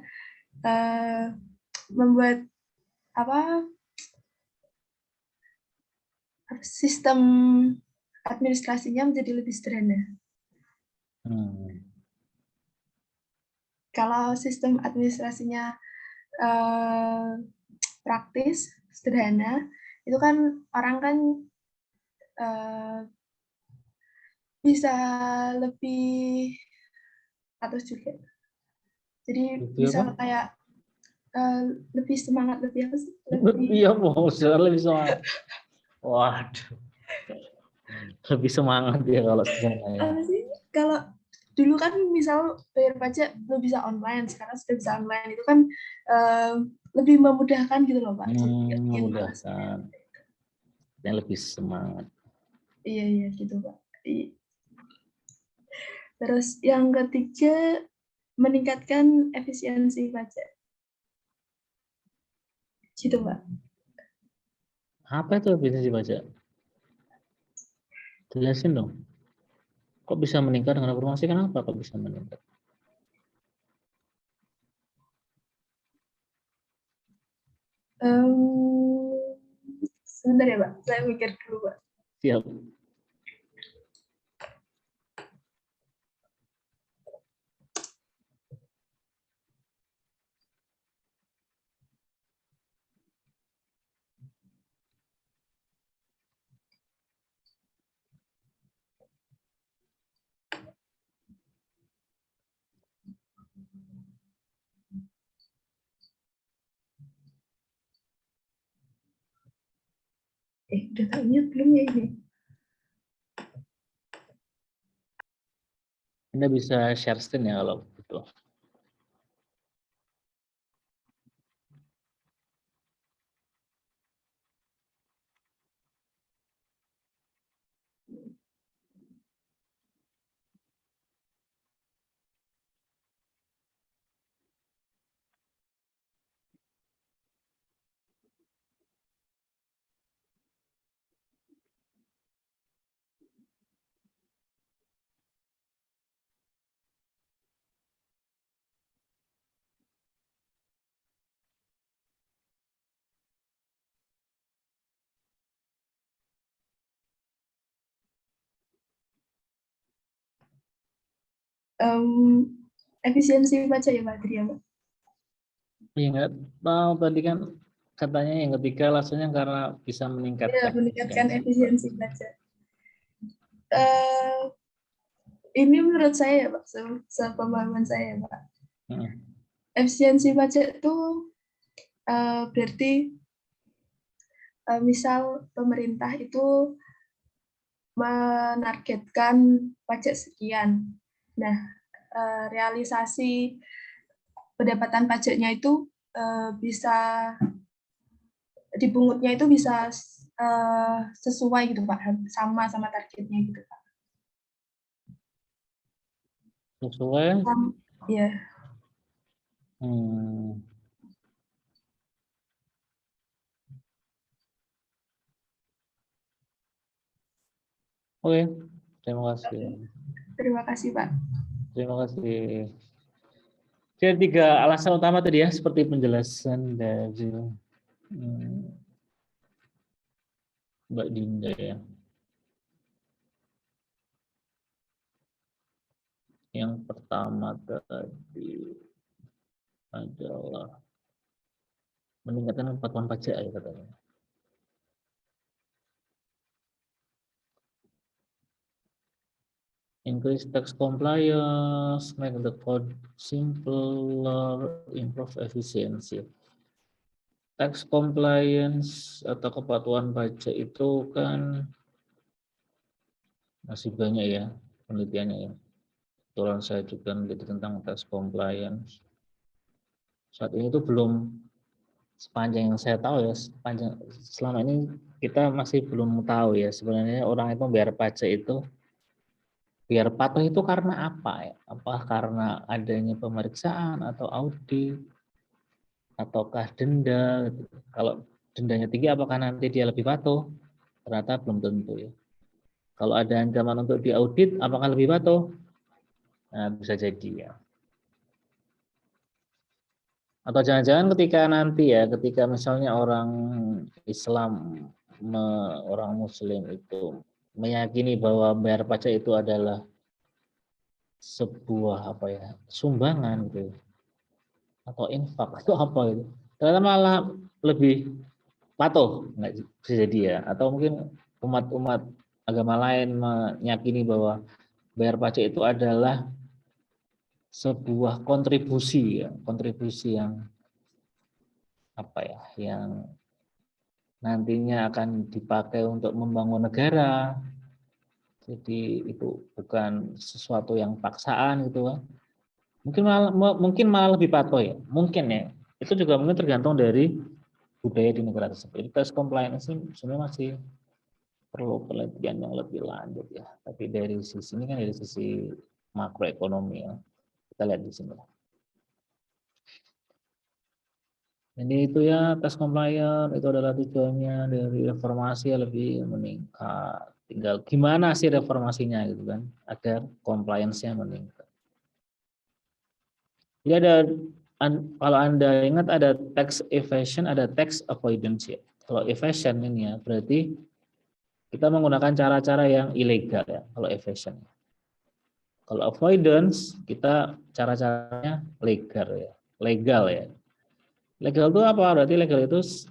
membuat sistem administrasinya menjadi lebih sederhana. Kalau sistem administrasinya praktis, sederhana, itu kan orang kan bisa lebih patuh juga. Jadi misal kayak lebih semangat, lebih Iya, mau lebih semangat. Waduh, lebih semangat ya kalau sebenarnya. apa sih? Kalau dulu kan misal bayar pajak lo bisa online, sekarang sudah bisa online itu kan lebih memudahkan gitu loh Pak. Memudahkan. Yang lebih semangat. Iya gitu Pak. Terus yang ketiga meningkatkan efisiensi pajak. Gitu Pak. Apa itu efisiensi pajak? Jelasin dong. Kok bisa meningkat dengan reformasi? Kenapa kok bisa meningkat? Sebentar ya Pak, saya mikir dulu Pak. Siap. Udah tak ingat belum ya ini? Anda bisa share screen ya kalau butuh. efisiensi pajak ya Pak Adri ya Pak? Ingat tahu tadi kan katanya yang ketiga alasannya karena bisa Ya, meningkatkan meningkatkan efisiensi. efisiensi pajak. Eh, ini menurut saya ya Pak, sepemahaman saya ya Pak. Hmm. Efisiensi pajak itu berarti misal pemerintah itu menargetkan pajak sekian. Nah, realisasi pendapatan pajaknya itu bisa dibungutnya itu bisa sesuai gitu Pak, sama targetnya gitu Pak. Sesuai. Ya. Hmm. Oke, terima kasih. Terima kasih Pak. Terima kasih. Jadi 3 alasan utama tadi ya, seperti penjelasan dari Mbak Dinda ya. Yang pertama tadi adalah meningkatkan kepatuhan pajak ya katanya. Increase tax compliance, make the code simpler, improve efficiency. Tax compliance atau kepatuhan pajak itu kan masih banyak ya penelitiannya ya. Kebetulan saya juga meneliti tentang tax compliance. Saat ini tuh belum, sepanjang yang saya tahu ya, selama ini kita masih belum tahu ya sebenarnya orang itu membayar pajak itu biar patuh itu karena apa ya? Apa karena adanya pemeriksaan atau audit ataukah denda gitu. Kalau dendanya tinggi apakah nanti dia lebih patuh? Ternyata belum tentu ya. Kalau ada ancaman untuk diaudit apakah lebih patuh? Nah, bisa jadi ya. Atau jangan-jangan ketika misalnya orang Islam, orang Muslim itu meyakini bahwa bayar pajak itu adalah sebuah apa ya, sumbangan gitu atau infak atau apa gitu. Ternyata malah lebih patuh, nggak bisa jadi ya. Atau mungkin umat-umat agama lain meyakini bahwa bayar pajak itu adalah sebuah kontribusi ya, kontribusi yang apa ya, yang nantinya akan dipakai untuk membangun negara. Jadi itu bukan sesuatu yang paksaan gitu kan. Mungkin malah lebih patuh ya. Mungkin ya. Itu juga mungkin tergantung dari budaya di negara tersebut. Tax compliance ini sebenarnya masih perlu penelitian yang lebih lanjut ya. Tapi dari sisi ini kan dari sisi makroekonomi ya. Kita lihat di sini. Jadi itu ya, tax compliance itu adalah tujuannya dari reformasi yang lebih meningkat. Tinggal gimana sih reformasinya gitu kan, agar compliance-nya meningkat. Jadi kalau Anda ingat ada tax evasion, ada tax avoidance ya. Kalau evasion ini ya, berarti kita menggunakan cara-cara yang ilegal ya, kalau evasion. Kalau avoidance, kita cara-caranya legal ya. Legal ya. Legal itu apa? Berarti legal itu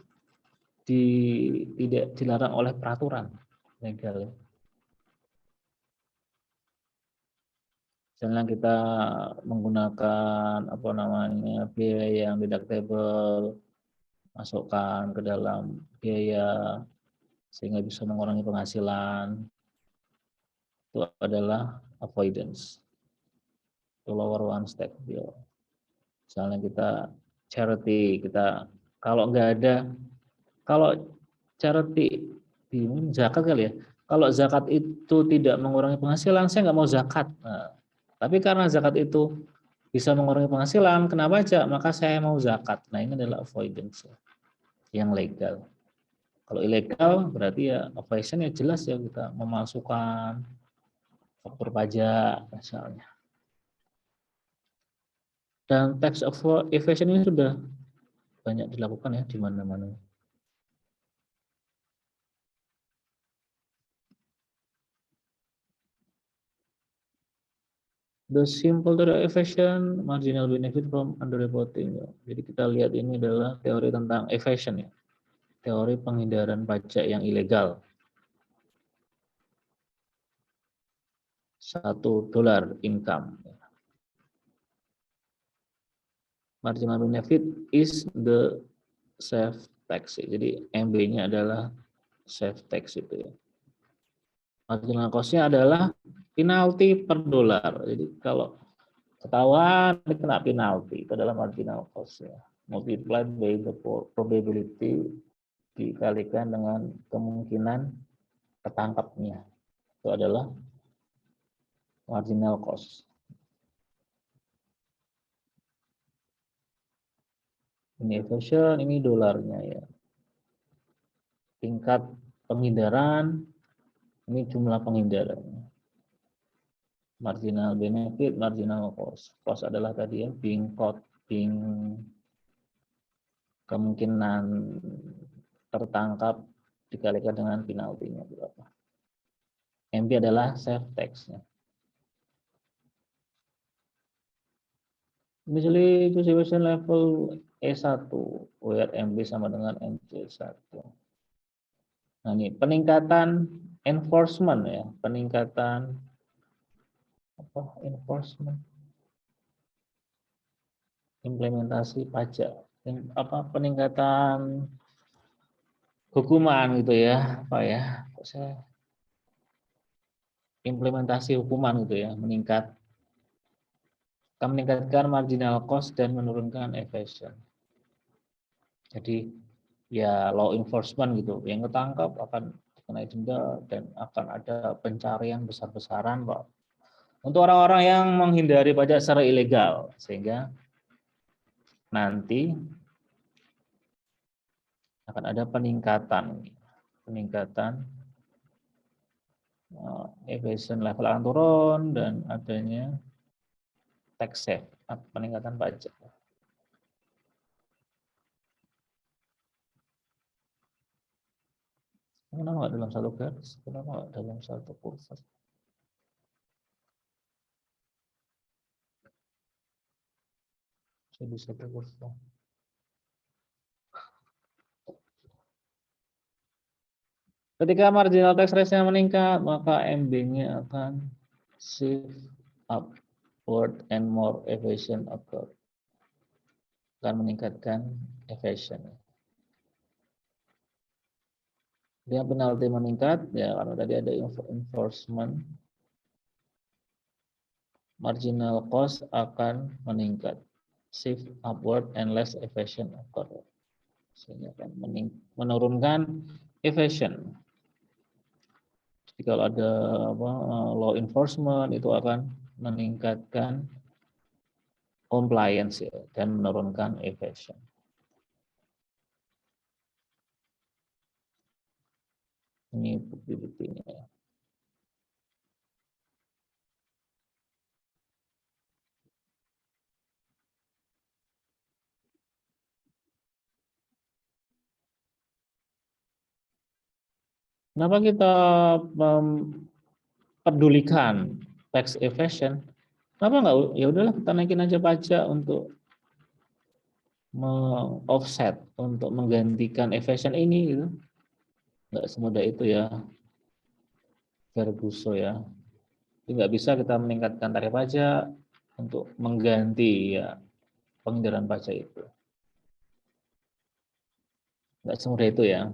tidak dilarang oleh peraturan legal. Misalnya kita menggunakan apa namanya biaya yang deductible, masukkan ke dalam biaya sehingga bisa mengurangi penghasilan, itu adalah avoidance, to lower one's tax bill. Misalnya kita charity, kita kalau nggak ada, kalau charity di zakat kali ya, kalau zakat itu tidak mengurangi penghasilan, saya nggak mau zakat. Nah, tapi karena zakat itu bisa mengurangi penghasilan, kena pajak, maka saya mau zakat. Nah, ini adalah avoidance yang legal. Kalau ilegal berarti ya evasion ya jelas ya kita memasukkan faktur pajak misalnya. Dan tax evasion ini sudah banyak dilakukan ya di mana-mana. The simple theory of evasion, marginal benefit from underreporting. Jadi kita lihat ini adalah teori tentang evasion ya, teori penghindaran pajak yang ilegal. $1 income. Marginal benefit is the save tax. Jadi MB-nya adalah save tax itu ya. Marginal cost-nya adalah penalti per dolar. Jadi kalau ketahuan kena penalti, itu adalah marginal cost-nya. Multiplied by the probability dikalikan dengan kemungkinan ketangkapnya. Itu adalah marginal cost. Ini evasion, ini dolarnya ya. Tingkat penghindaran, ini jumlah penghindarannya. Marginal benefit, marginal cost. Cost adalah tadi ya, being caught, being kemungkinan tertangkap dikalikan dengan penaltinya berapa. MB adalah save tax-nya. Misalnya evasion level E1, where MB sama dengan MC1. Nah ini peningkatan enforcement ya, peningkatan apa enforcement, implementasi pajak, apa peningkatan hukuman gitu ya, apa ya, saya implementasi hukuman gitu ya, akan meningkatkan marginal cost dan menurunkan evasion. Jadi ya law enforcement gitu, yang ketangkap akan dikenai denda dan akan ada pencarian besar-besaran Pak untuk orang-orang yang menghindari pajak secara ilegal, sehingga nanti akan ada peningkatan evasion level akan turun dan adanya tax save, peningkatan pajak. Kenapa nggak dalam satu garis? Kenapa nggak dalam satu kurva? Saya bisa kurva. Ketika marginal tax rate-nya meningkat, maka MB-nya akan shift upward and more evasion occur. Akan meningkatkan evasion. Dia penalti meningkat, ya karena tadi ada enforcement, marginal cost akan meningkat, shift upward and less evasion occur. Sehingga akan menurunkan evasion. Jadi kalau ada law enforcement itu akan meningkatkan compliance ya, dan menurunkan evasion. Ini bukti-buktinya ya. Kenapa kita pedulikan tax evasion? Kenapa nggak ya udahlah kita naikin aja pajak untuk offset, untuk menggantikan evasion ini gitu. Nggak semudah itu ya, Ferguson ya. Jadi nggak bisa kita meningkatkan tarif pajak untuk mengganti ya penghindaran pajak itu. Nggak semudah itu ya.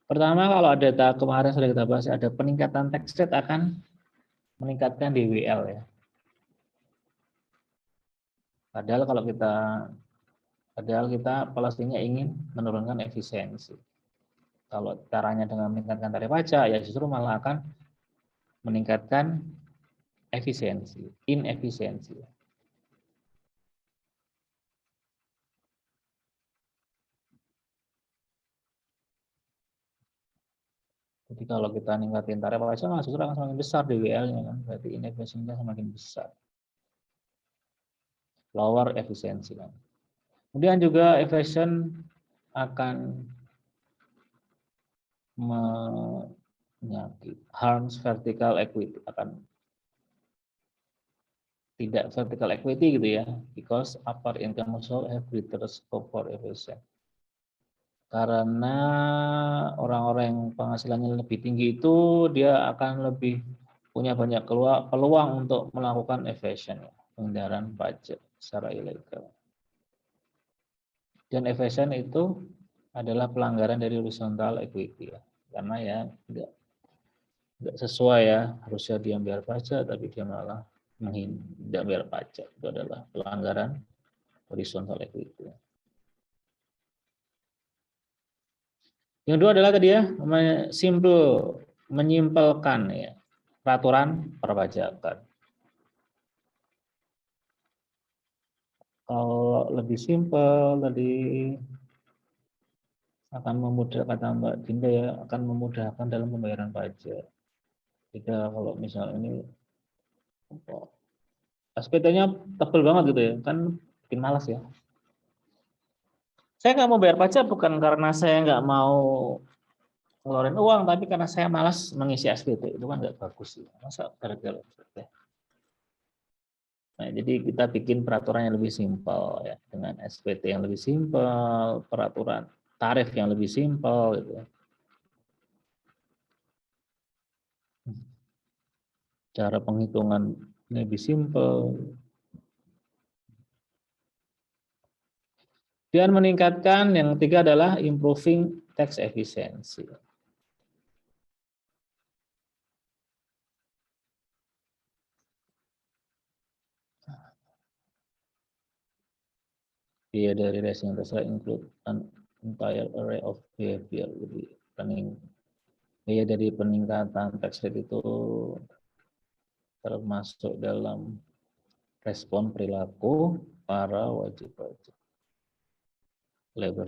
Pertama, kalau ada kemarin sudah kita bahas, ada peningkatan tax rate akan meningkatkan DWL ya. Padahal kita pastinya ingin menurunkan efisiensi. Kalau caranya dengan meningkatkan tarif pajak, ya justru malah akan meningkatkan inefisiensi. Jadi kalau kita ningkatin tarif pajak, justru akan semakin besar DWL-nya kan, berarti inefisiensinya semakin besar. Lower efisiensi kan. Kemudian juga evasion akan menyakit harms vertical equity, akan tidak vertical equity gitu ya, because upper income household have greater scope for evasion. Karena orang-orang yang penghasilannya lebih tinggi itu dia akan lebih punya banyak peluang untuk melakukan evasion, ya, pengendalian pajak secara ilegal. Dan evasion itu adalah pelanggaran dari horizontal equity ya, karena ya nggak sesuai ya, harusnya dia bayar pajak tapi dia malah tidak bayar pajak. Itu adalah pelanggaran horizontal equity. Yang kedua adalah tadi ya, menyimpelkan ya peraturan perpajakan. Kalau lebih simpel tadi akan memudahkan, kata Mbak Dinda ya, akan memudahkan dalam pembayaran pajak. Jika kalau misalnya ini SPT-nya tebal banget gitu ya, kan bikin malas ya. Saya nggak mau bayar pajak bukan karena saya nggak mau ngeluarin uang, tapi karena saya malas mengisi SPT. Itu kan nggak bagus ya. Masa gara-gara SPT? Nah, jadi kita bikin peraturan yang lebih simpel ya, dengan SPT yang lebih simpel, peraturan tarif yang lebih simpel gitu ya. Cara penghitungan lebih simpel. Dan meningkatkan yang ketiga adalah improving tax efficiency. Biaya dari racing terserah include an entire array of behavior. Jadi biaya dari peningkatan tax rate itu termasuk dalam respon perilaku para wajib pajak. Labor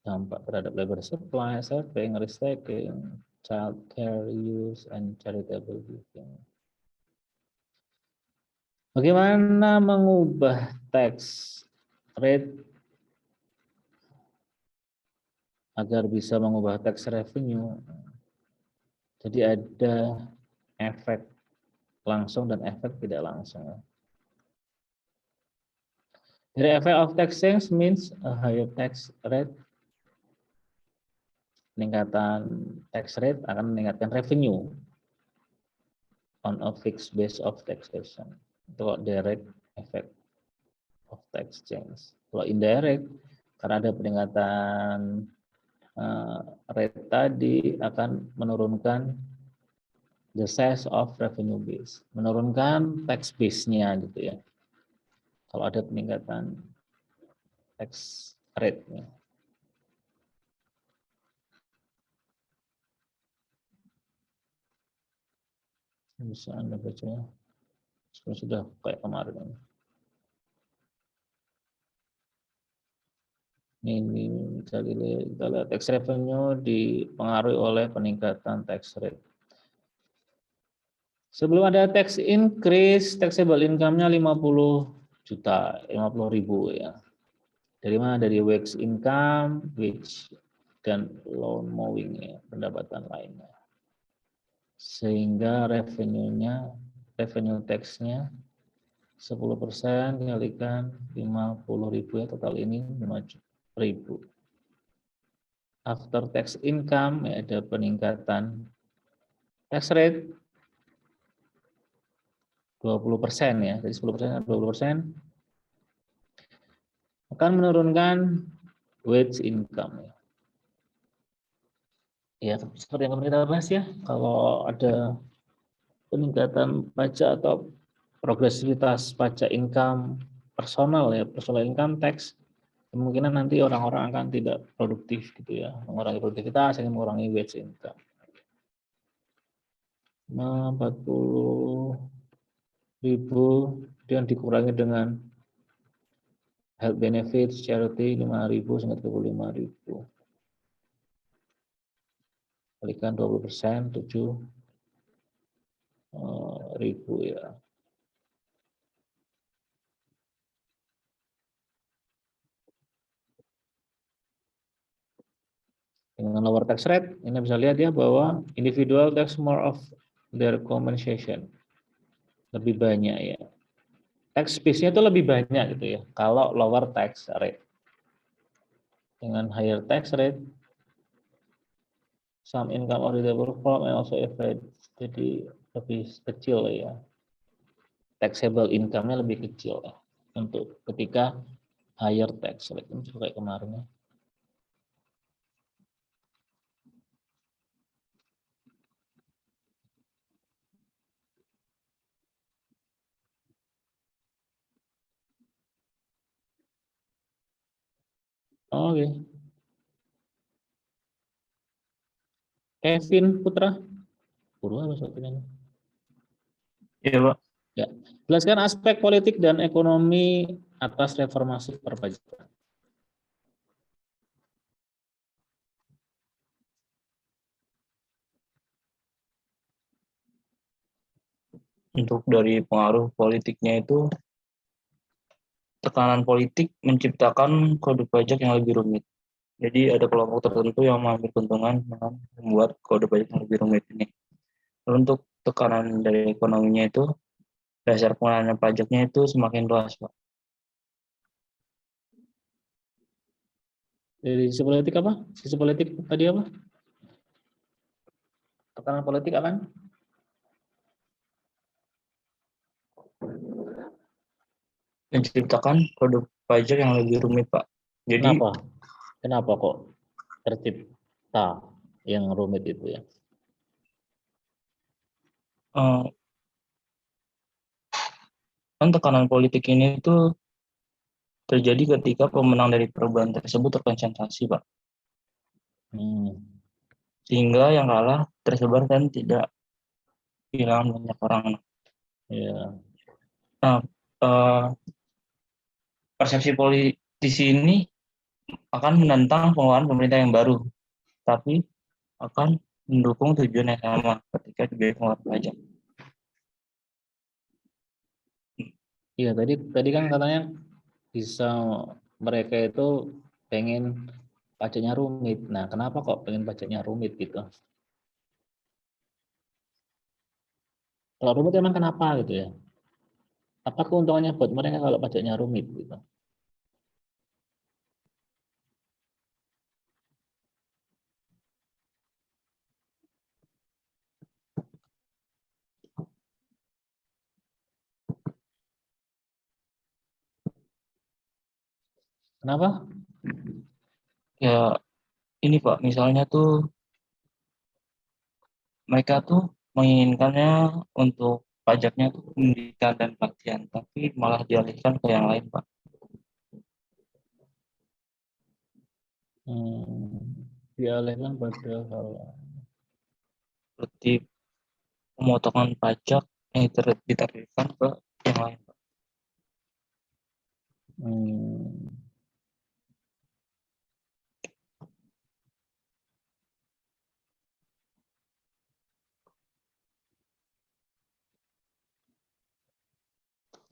dampak terhadap labor supply, saving, restacking, child care use, and charitable giving. Bagaimana mengubah tax rate agar bisa mengubah tax revenue? Jadi ada efek langsung dan efek tidak langsung. The effect of tax change means a higher tax rate. Peningkatan tax rate akan meningkatkan revenue on a fixed base of taxation. Itu direct effect of tax change. Kalau indirect, karena ada peningkatan rate tadi akan menurunkan the size of revenue base, menurunkan tax base-nya gitu ya. Kalau ada peningkatan tax rate-nya. Bisa Anda baca sudah kayak kemarin. Ini kita lihat tax revenue dipengaruhi oleh peningkatan tax rate. Sebelum ada tax increase, taxable income-nya 50 juta, 50 ribu ya. Dari mana? Dari wage income, wage dan lawn mowing ya, pendapatan lainnya. Sehingga revenue tax-nya 10% dikalikan 50 ribu ya, total ini 5 ribu. After tax income ya, ada peningkatan tax rate 20% ya, dari 10% 20% akan menurunkan wage income ya. Ya, seperti yang kita bahas ya, kalau ada peningkatan pajak atau progresivitas pajak income personal ya, personal income tax, kemungkinan nanti orang-orang akan tidak produktif gitu ya, mengurangi produktivitas, akan mengurangi wage income. Nah, 40 ribu dan dikurangi dengan health benefits, charity 5.000 sehingga 35.000. Kalikan 20%, 7.000 ya. Dengan lower tax rate, ini bisa lihat ya bahwa individual tax more of their compensation. lebih banyak ya. Tax base-nya itu lebih banyak gitu ya. Kalau lower tax rate. Dengan higher tax rate, some income of the developer and also average, jadi lebih kecil ya. Taxable income-nya lebih kecil ya. Untuk ketika higher tax rate, ini juga kayak kemarin ya. Oke. Kevin Putra. Guru apa sebetulnya? Iya, Pak. Ya. Jelaskan aspek politik dan ekonomi atas reformasi perpajakan. Untuk dari pengaruh politiknya itu, tekanan politik menciptakan kode pajak yang lebih rumit. Jadi ada kelompok tertentu yang mengambil keuntungan dengan membuat kode pajak yang lebih rumit ini. Lalu untuk tekanan dari ekonominya itu, dasar pengenalan pajaknya itu semakin luas, Pak. Dari sisi politik apa? Sisi politik tadi apa? Tekanan politik apa? Menciptakan kode pajak yang lebih rumit, Pak. Jadi Kenapa? Kenapa kok tercipta yang rumit itu ya? kan tekanan politik ini itu terjadi ketika pemenang dari perubahan tersebut terkonsentrasi, Pak. Sehingga yang kalah tersebar dan tidak hilang banyak orang. Ya. Nah, persepsi politisi ini akan menentang pengeluaran pemerintah yang baru, tapi akan mendukung tujuan yang sama ketika dibiayai pengeluaran pajak. Iya, tadi kan katanya bisa mereka itu pengen pajaknya rumit. Nah, kenapa kok pengen pajaknya rumit gitu? Kalau rumit emang kenapa gitu ya? Apa keuntungannya buat mereka kalau pajaknya rumit gitu? Kenapa? Ya, ini Pak, misalnya tuh mereka tuh menginginkannya untuk pajaknya tuh pendidikan dan pelatihan, tapi malah dialihkan ke yang lain, Pak. Dialihkan pada hal Seperti pemotongan pajak yang ditargetkan ke yang lain, Pak.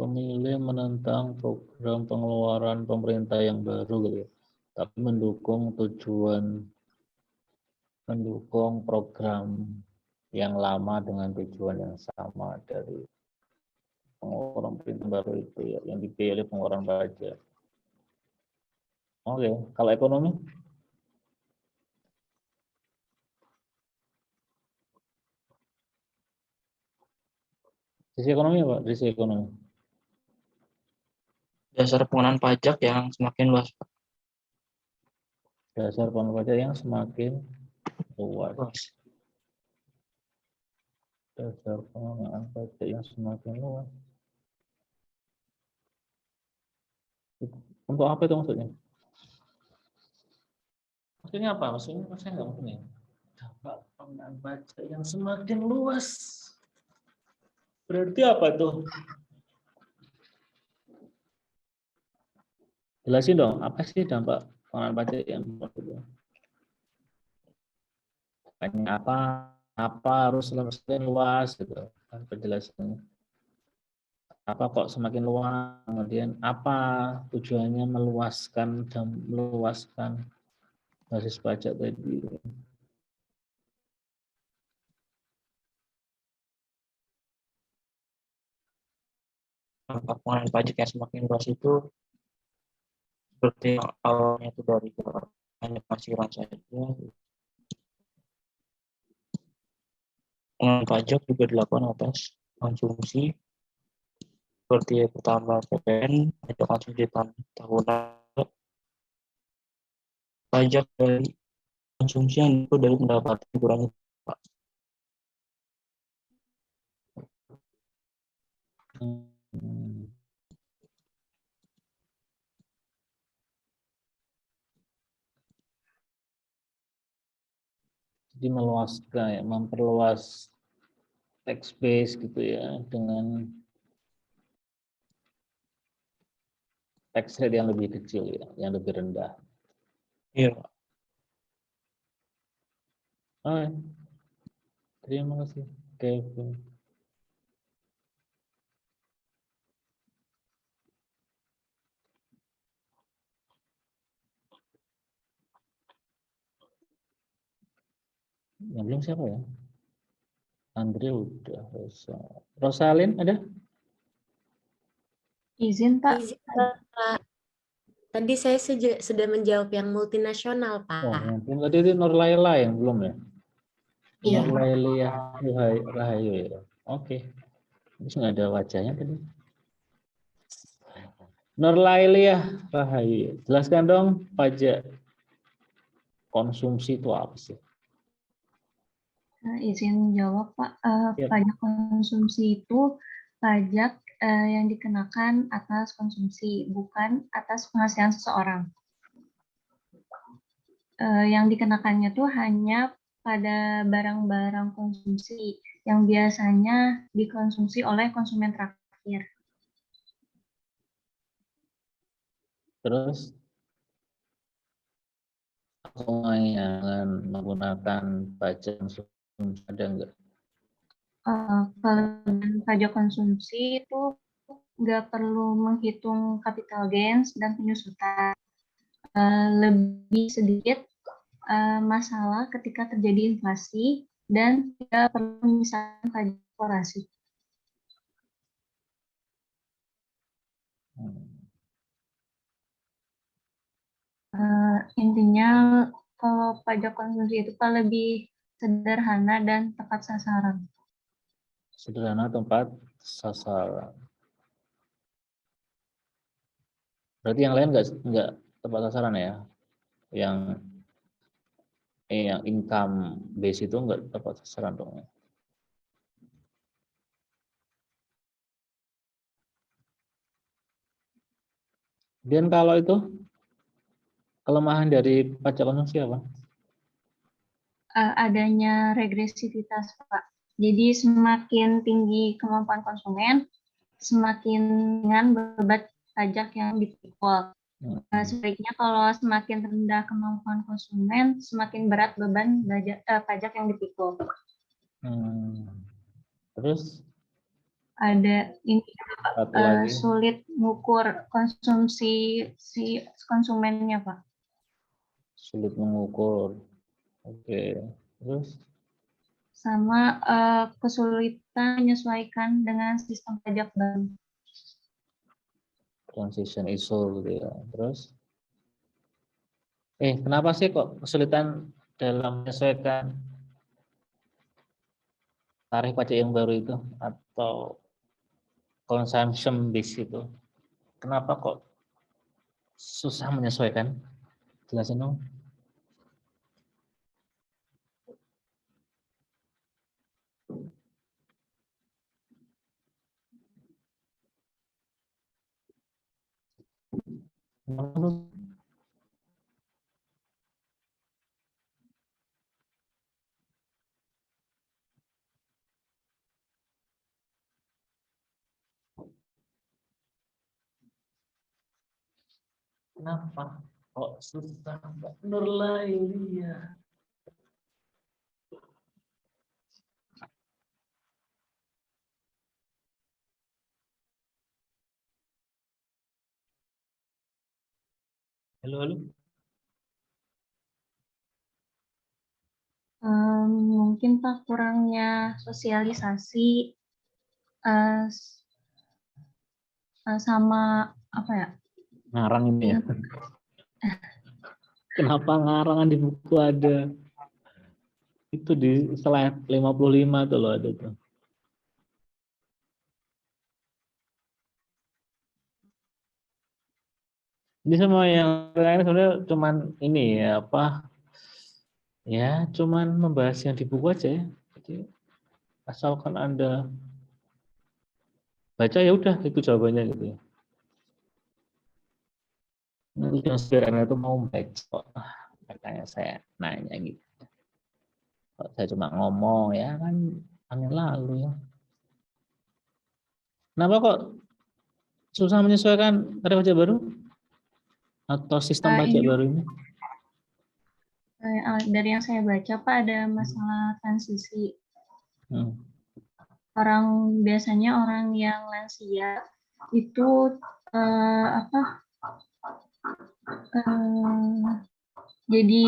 pemilih menentang program pengeluaran pemerintah yang baru gitu ya. Tapi mendukung program yang lama dengan tujuan yang sama dari pengeluaran pemerintah baru itu ya, yang dipilih pengeluaran pajak. Oke, kalau ekonomi? Sisi ekonomi apa? Sisi ekonomi. Dasar pengenaan pajak yang semakin luas, Pak. Dasar pengeluaran pajak yang semakin luas. Dasar pengenaan pajak yang semakin luas. Untuk apa itu maksudnya? Maksudnya apa? Maksudnya saya nggak ngerti nih. Dampak pengenaan pajak yang semakin luas. Berarti apa tuh? Jelasin dong, apa sih dampak pengenaan pajak yang luas? Apa harus semakin luas gitu kan penjelasannya. Apa kok semakin luas, kemudian apa tujuannya meluaskan basis pajak tadi. dampak pengenaan pajak yang semakin luas itu seperti yang awalnya itu dari hanya penghasilan saja. Pengenaan pajak juga dilakukan atas konsumsi seperti pertama PPN, pajak konsumsi tahunan, pajak dari konsumsi yang itu dari pendapatan dikurangi. Jadi meluaskan ya, memperluas tax base gitu ya dengan tax rate yang lebih kecil ya, yang lebih rendah. Iya, Oh, ya. Terima kasih, Kevin. Yang belum siapa ya? Andre udah, Rosalin ada? Izin Pak. Izin, Pak. Tadi saya sudah menjawab yang multinasional, Oh, Pak. yang belum tadi itu Nur Laila yang belum ya? Iya. Nur Laila Rahayu ya. Oke. Terus nggak ada wajahnya tadi. Nur Laila Rahayu. Jelaskan dong pajak konsumsi itu apa sih? Izin jawab Pak. Yap. Pajak konsumsi itu pajak yang dikenakan atas konsumsi, bukan atas penghasilan seseorang. Yang dikenakannya tuh hanya pada barang-barang konsumsi yang biasanya dikonsumsi oleh konsumen terakhir. Terus jangan menggunakan pajak konsumsi ada enggak? Kalau pajak konsumsi itu nggak perlu menghitung capital gains dan penyusutan. Lebih sedikit masalah ketika terjadi inflasi dan tidak perlu memisahkan pajak korporasi. Intinya kalau pajak konsumsi itu lebih sederhana dan tepat sasaran. Sederhana tempat sasaran. Berarti yang lain nggak tepat sasaran ya? Yang income base itu nggak tepat sasaran dong ya? Dan kalau itu kelemahan dari pajak konsumsi apa? Adanya regresivitas, Pak. Jadi semakin tinggi kemampuan konsumen, semakin ringan beban pajak yang dipikul. Sebaliknya kalau semakin rendah kemampuan konsumen, semakin berat beban pajak yang dipikul. Terus Ada ini satu lagi. sulit mengukur konsumsi si konsumennya, Pak. Sulit mengukur. Oke. Terus Sama kesulitan menyesuaikan dengan sistem pajak baru. transition issue gitu ya. Terus kenapa sih kok kesulitan dalam menyesuaikan tarif pajak yang baru itu atau consumption base itu? Kenapa kok susah menyesuaikan? Jelasin dong. Kenapa kok susah Mbak Nur Laila? Halo, halo. Mungkin Pak kurangnya sosialisasi sama apa ya? Ngarang ini ya. Kenapa ngarangan di buku ada? Itu di slide 55 tuh loh ada tuh. Ini semua yang lain sebenarnya cuman ini ya apa? Ya, cuman membahas yang di buku aja ya. Jadi asalkan Anda baca ya udah itu jawabannya gitu ya. Nanti yang sekiranya itu mau baca, makanya saya nanya gitu. Kalau saya cuma ngomong ya kan angin lalu ya. Kenapa kok susah menyesuaikan tarif pajak baru atau sistem pajak Ini baru ini? dari yang saya baca Pak ada masalah transisi. Hmm. Biasanya orang yang lansia itu jadi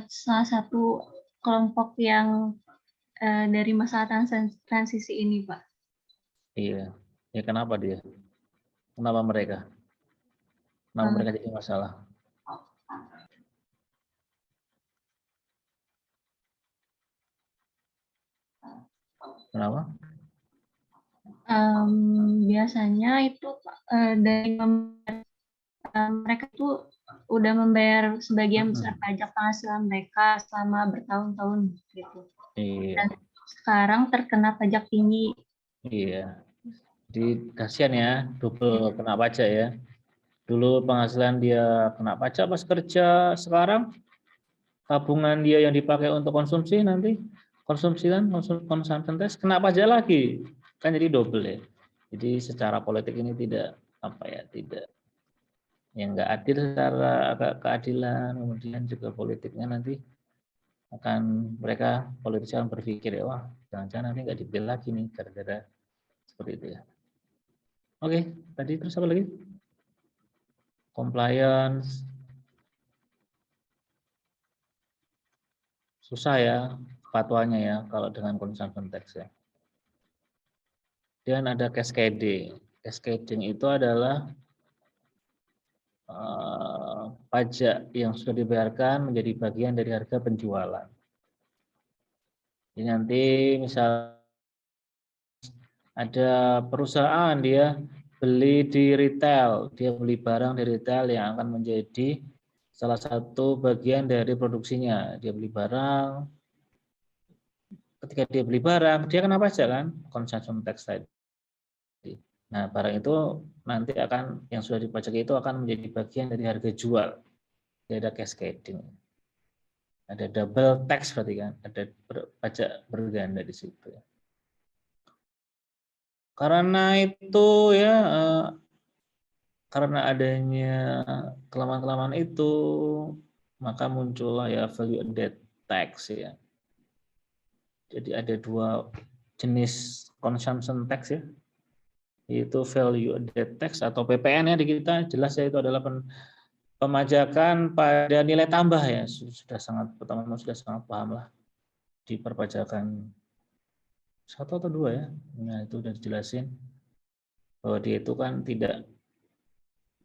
salah satu kelompok yang dari masalah transisi ini Pak. Iya, ya kenapa dia? Kenapa mereka? Kenapa mereka jadi masalah? Kenapa? Biasanya itu dari mereka tuh udah membayar sebagian besar pajak penghasilan mereka selama bertahun-tahun gitu. Iya. Dan sekarang terkena pajak tinggi. Iya. Jadi kasihan ya, double kena pajak ya. Dulu penghasilan dia kena pajak pas kerja, sekarang tabungan dia yang dipakai untuk konsumsi nanti konsumsi kan consumption tax kena pajak lagi. Kan jadi double ya. Jadi secara politik ini tidak apa ya, tidak yang nggak adil secara keadilan, kemudian juga politiknya nanti akan mereka politisi akan berpikir ya wah jangan-jangan nanti nggak dipilih lagi nih gara-gara seperti itu ya. Oke, tadi terus apa lagi? Compliance. Susah ya fatwanya ya kalau dengan consumption tax ya. Dan ada cascading. Cascading itu adalah pajak yang sudah dibayarkan menjadi bagian dari harga penjualan. Jadi nanti misal ada perusahaan dia beli di retail, dia beli barang di retail yang akan menjadi salah satu bagian dari produksinya. Dia beli barang, ketika dia beli barang, dia kena pajak kan, consumption tax tadi. Nah, barang itu nanti akan yang sudah dipajaki itu akan menjadi bagian dari harga jual. Jadi ada cascading. Ada double tax berarti kan, ada pajak berganda di situ. Karena itu ya, karena adanya kelemahan-kelemahan itu, maka muncullah ya value added tax ya. Jadi ada dua jenis consumption tax ya, yaitu value added tax atau PPN ya di kita jelas ya itu adalah pemajakan pada nilai tambah ya, sudah sangat teman-teman sudah sangat paham lah di perpajakan 1 atau 2 ya. Nah, itu udah dijelasin bahwa dia itu kan tidak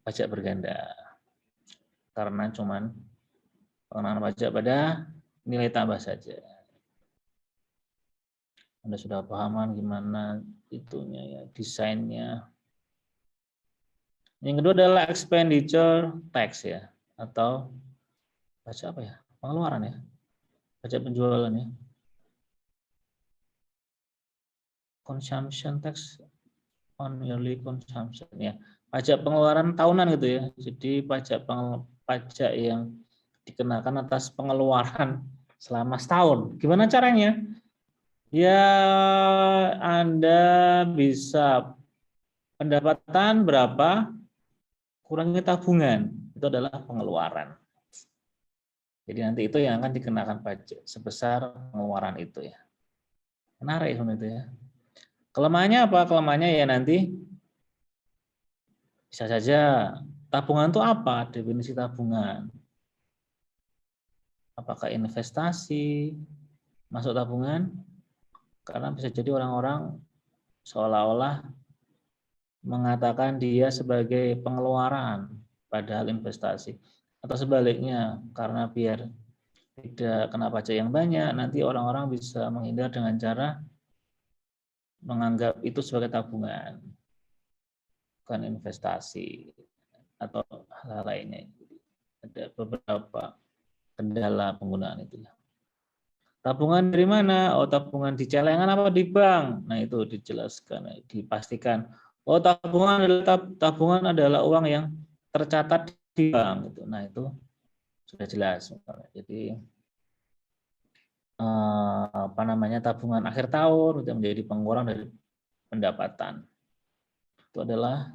pajak berganda karena cuman pengenaan pajak pada nilai tambah saja. Anda sudah pahaman gimana itunya ya, desainnya. Yang kedua adalah expenditure tax ya, atau pajak apa ya? Pengeluaran ya. Pajak penjualan ya. Consumption tax on yearly consumption ya. Pajak pengeluaran tahunan gitu ya. Jadi pajak yang dikenakan atas pengeluaran selama setahun. Gimana caranya? Ya, Anda bisa pendapatan berapa, kurangi tabungan. Itu adalah pengeluaran. Jadi nanti itu yang akan dikenakan pajak sebesar pengeluaran itu ya. Menarik itu ya. Kelemahannya apa? Kelemahannya ya nanti bisa saja tabungan itu apa? Definisi tabungan. Apakah investasi masuk tabungan? Karena bisa jadi orang-orang seolah-olah mengatakan dia sebagai pengeluaran padahal investasi, atau sebaliknya karena biar tidak kena pajak yang banyak, nanti orang-orang bisa menghindar dengan cara menganggap itu sebagai tabungan, bukan investasi atau hal lainnya. Ada beberapa kendala penggunaan itu. Tabungan dari mana? Oh, tabungan di celengan apa di bank? Nah, itu dijelaskan, dipastikan. Oh, tabungan adalah uang yang tercatat di bank. Gitu. Nah, itu sudah jelas. Jadi apa namanya, tabungan akhir tahun itu menjadi pengeluaran dari pendapatan. Itu adalah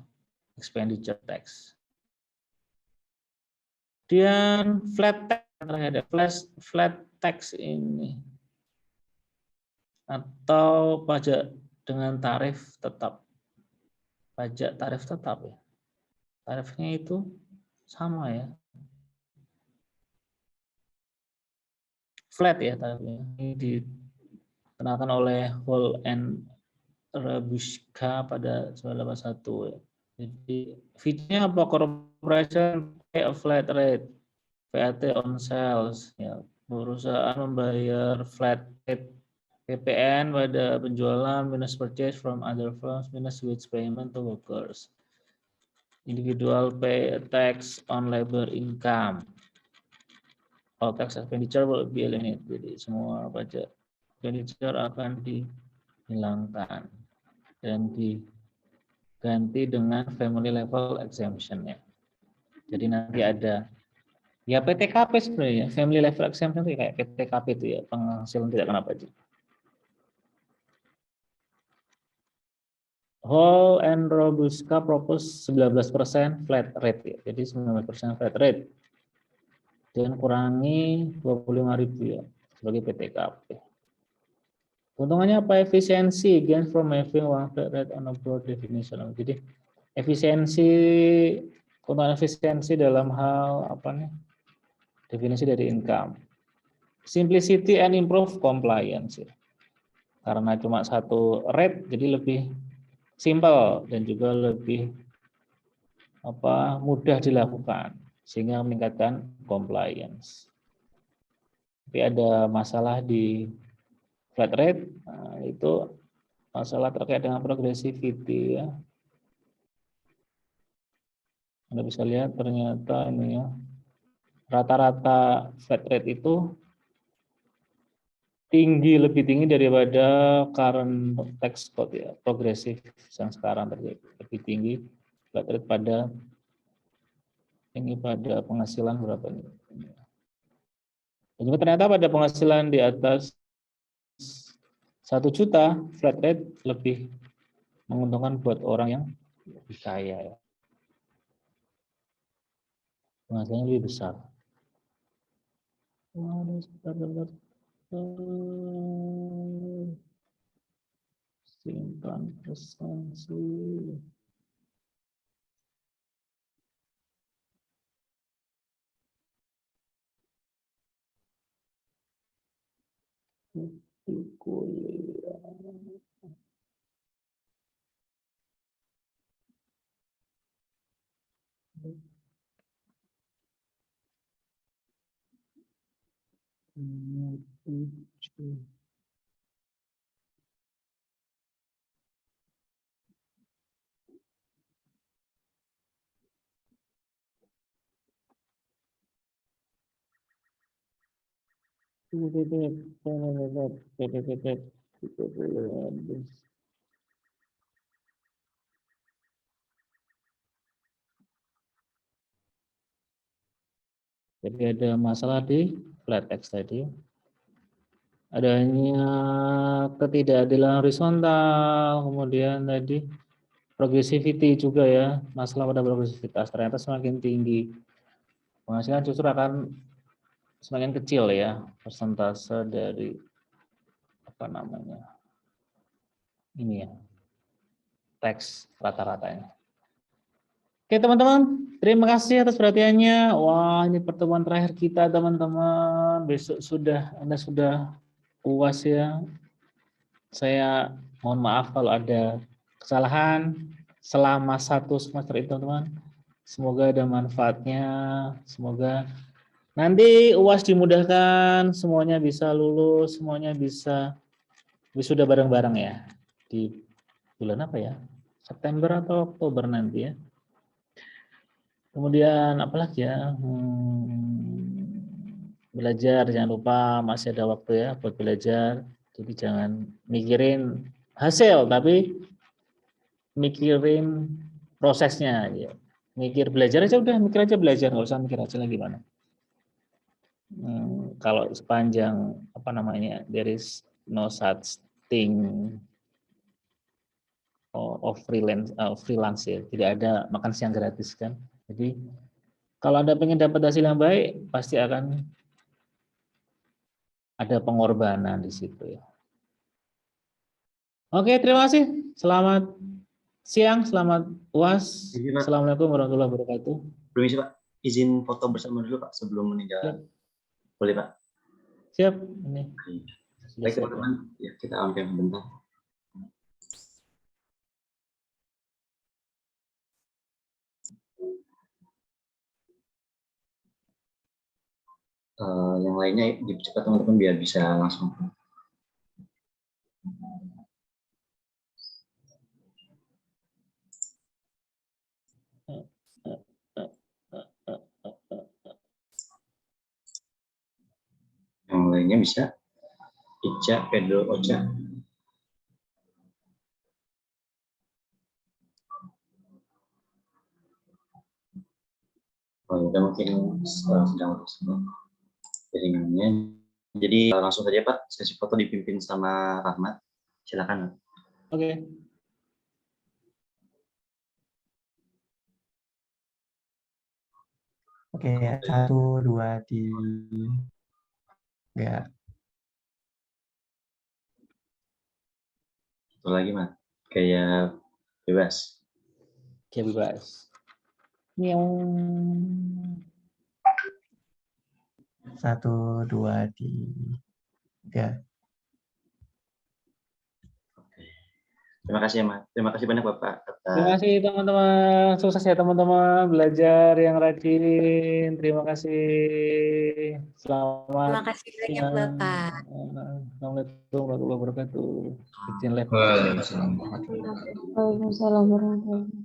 expenditure tax. Kemudian flat tax, ada flat tax ini atau pajak dengan tarif tetap. Pajak tarif tetap ya. Tarifnya itu sama ya. Flat ya tarifnya. Ini dikenakan oleh Hall and Rabushka pada 1981 ya. Jadi fee-nya apa? Corporation pay a flat rate, VAT on sales ya. Perusahaan membayar flat rate PPN pada penjualan minus purchase from other firms minus wage payment to workers. Individual pay a tax on labor income. All tax expenditure will be eliminated. Jadi semua pajak expenditure akan dihilangkan dan diganti dengan family level exemption ya. Jadi nanti ada ya PTKP sebenarnya, family level exemption itu kayak PTKP itu ya, penghasilan tidak kena pajak. Hall and Robusta propose 19% flat rate ya. Jadi 19% flat rate. Dan kurangi 25.000 ya sebagai PTKP. Keuntungannya apa? Efisiensi, gain from having one flat rate on a broad definition. Jadi efisiensi, keuntungan efisiensi dalam hal apa nih? Definisi dari income. Simplicity and improve compliance ya. Karena cuma satu rate jadi lebih simple dan juga lebih mudah dilakukan sehingga meningkatkan compliance. Tapi ada masalah di flat rate, nah, itu masalah terkait dengan progressivity ya. Anda bisa lihat ternyata ini ya, rata-rata flat rate itu lebih tinggi daripada current tax code ya, progresif yang sekarang terjadi, lebih tinggi flat rate pada penghasilan berapa ini. Dan juga ternyata pada penghasilan di atas 1 juta flat rate lebih menguntungkan buat orang yang lebih kaya ya. Penghasilannya lebih besar. Simpan presensi. Kuliah. Jadi ada masalah di flat tax tadi. Adanya ketidakadilan horizontal, kemudian tadi progressivity juga ya, masalah pada progresivitas. Ternyata semakin tinggi penghasilan justru akan semakin kecil ya persentase dari ini ya, tax rata-ratanya. Oke teman-teman, terima kasih atas perhatiannya. Wah, ini pertemuan terakhir kita teman-teman. Besok Anda sudah puas ya. Saya mohon maaf kalau ada kesalahan. selama 1 semester itu teman-teman. Semoga ada manfaatnya. Semoga nanti UAS dimudahkan, semuanya bisa lulus, semuanya bisa wisuda bareng-bareng ya. Di bulan apa ya? September atau Oktober nanti ya. Kemudian apalagi ya? Belajar, jangan lupa masih ada waktu ya buat belajar. Jadi jangan mikirin hasil, tapi mikirin prosesnya. Ya. Mikir belajar aja udah, mikir aja belajar, nggak usah mikir hasilnya gimana. Kalau sepanjang apa namanya, there is no such thing of freelance ya, tidak ada makan siang gratis kan. Jadi kalau Anda pengen dapat hasil yang baik, pasti akan ada pengorbanan di situ ya. Oke, terima kasih. Selamat siang, selamat UAS. Ini, Pak. Assalamualaikum warahmatullahi wabarakatuh. Permisi Pak, izin foto bersama dulu Pak sebelum meninggal. Boleh Pak? Siap. Ini. Baik teman-teman, ya kita ambil bentar. Yang lainnya dipercepat teman-teman biar bisa langsung. Yang lainnya bisa Ica, Pedro, Ocha. Udah mungkin sedang jaringannya. Jadi langsung saja Pak, sesi foto dipimpin sama Rahmat. Silakan. Oke. Oke, 1, 2, 3. Satu lagi Mas, kayak bebas. Kayak bebas. Miau. 1, 2, 3. Terima kasih ya Mas. Terima kasih banyak Bapak. Terima kasih teman-teman. Sukses ya teman-teman. Belajar yang rajin. Terima kasih. Selamat. Terima kasih banyak Bapak. Assalamualaikum warahmatullahi wabarakatuh. Izin live. Waalaikumsalam warahmatullahi wabarakatuh.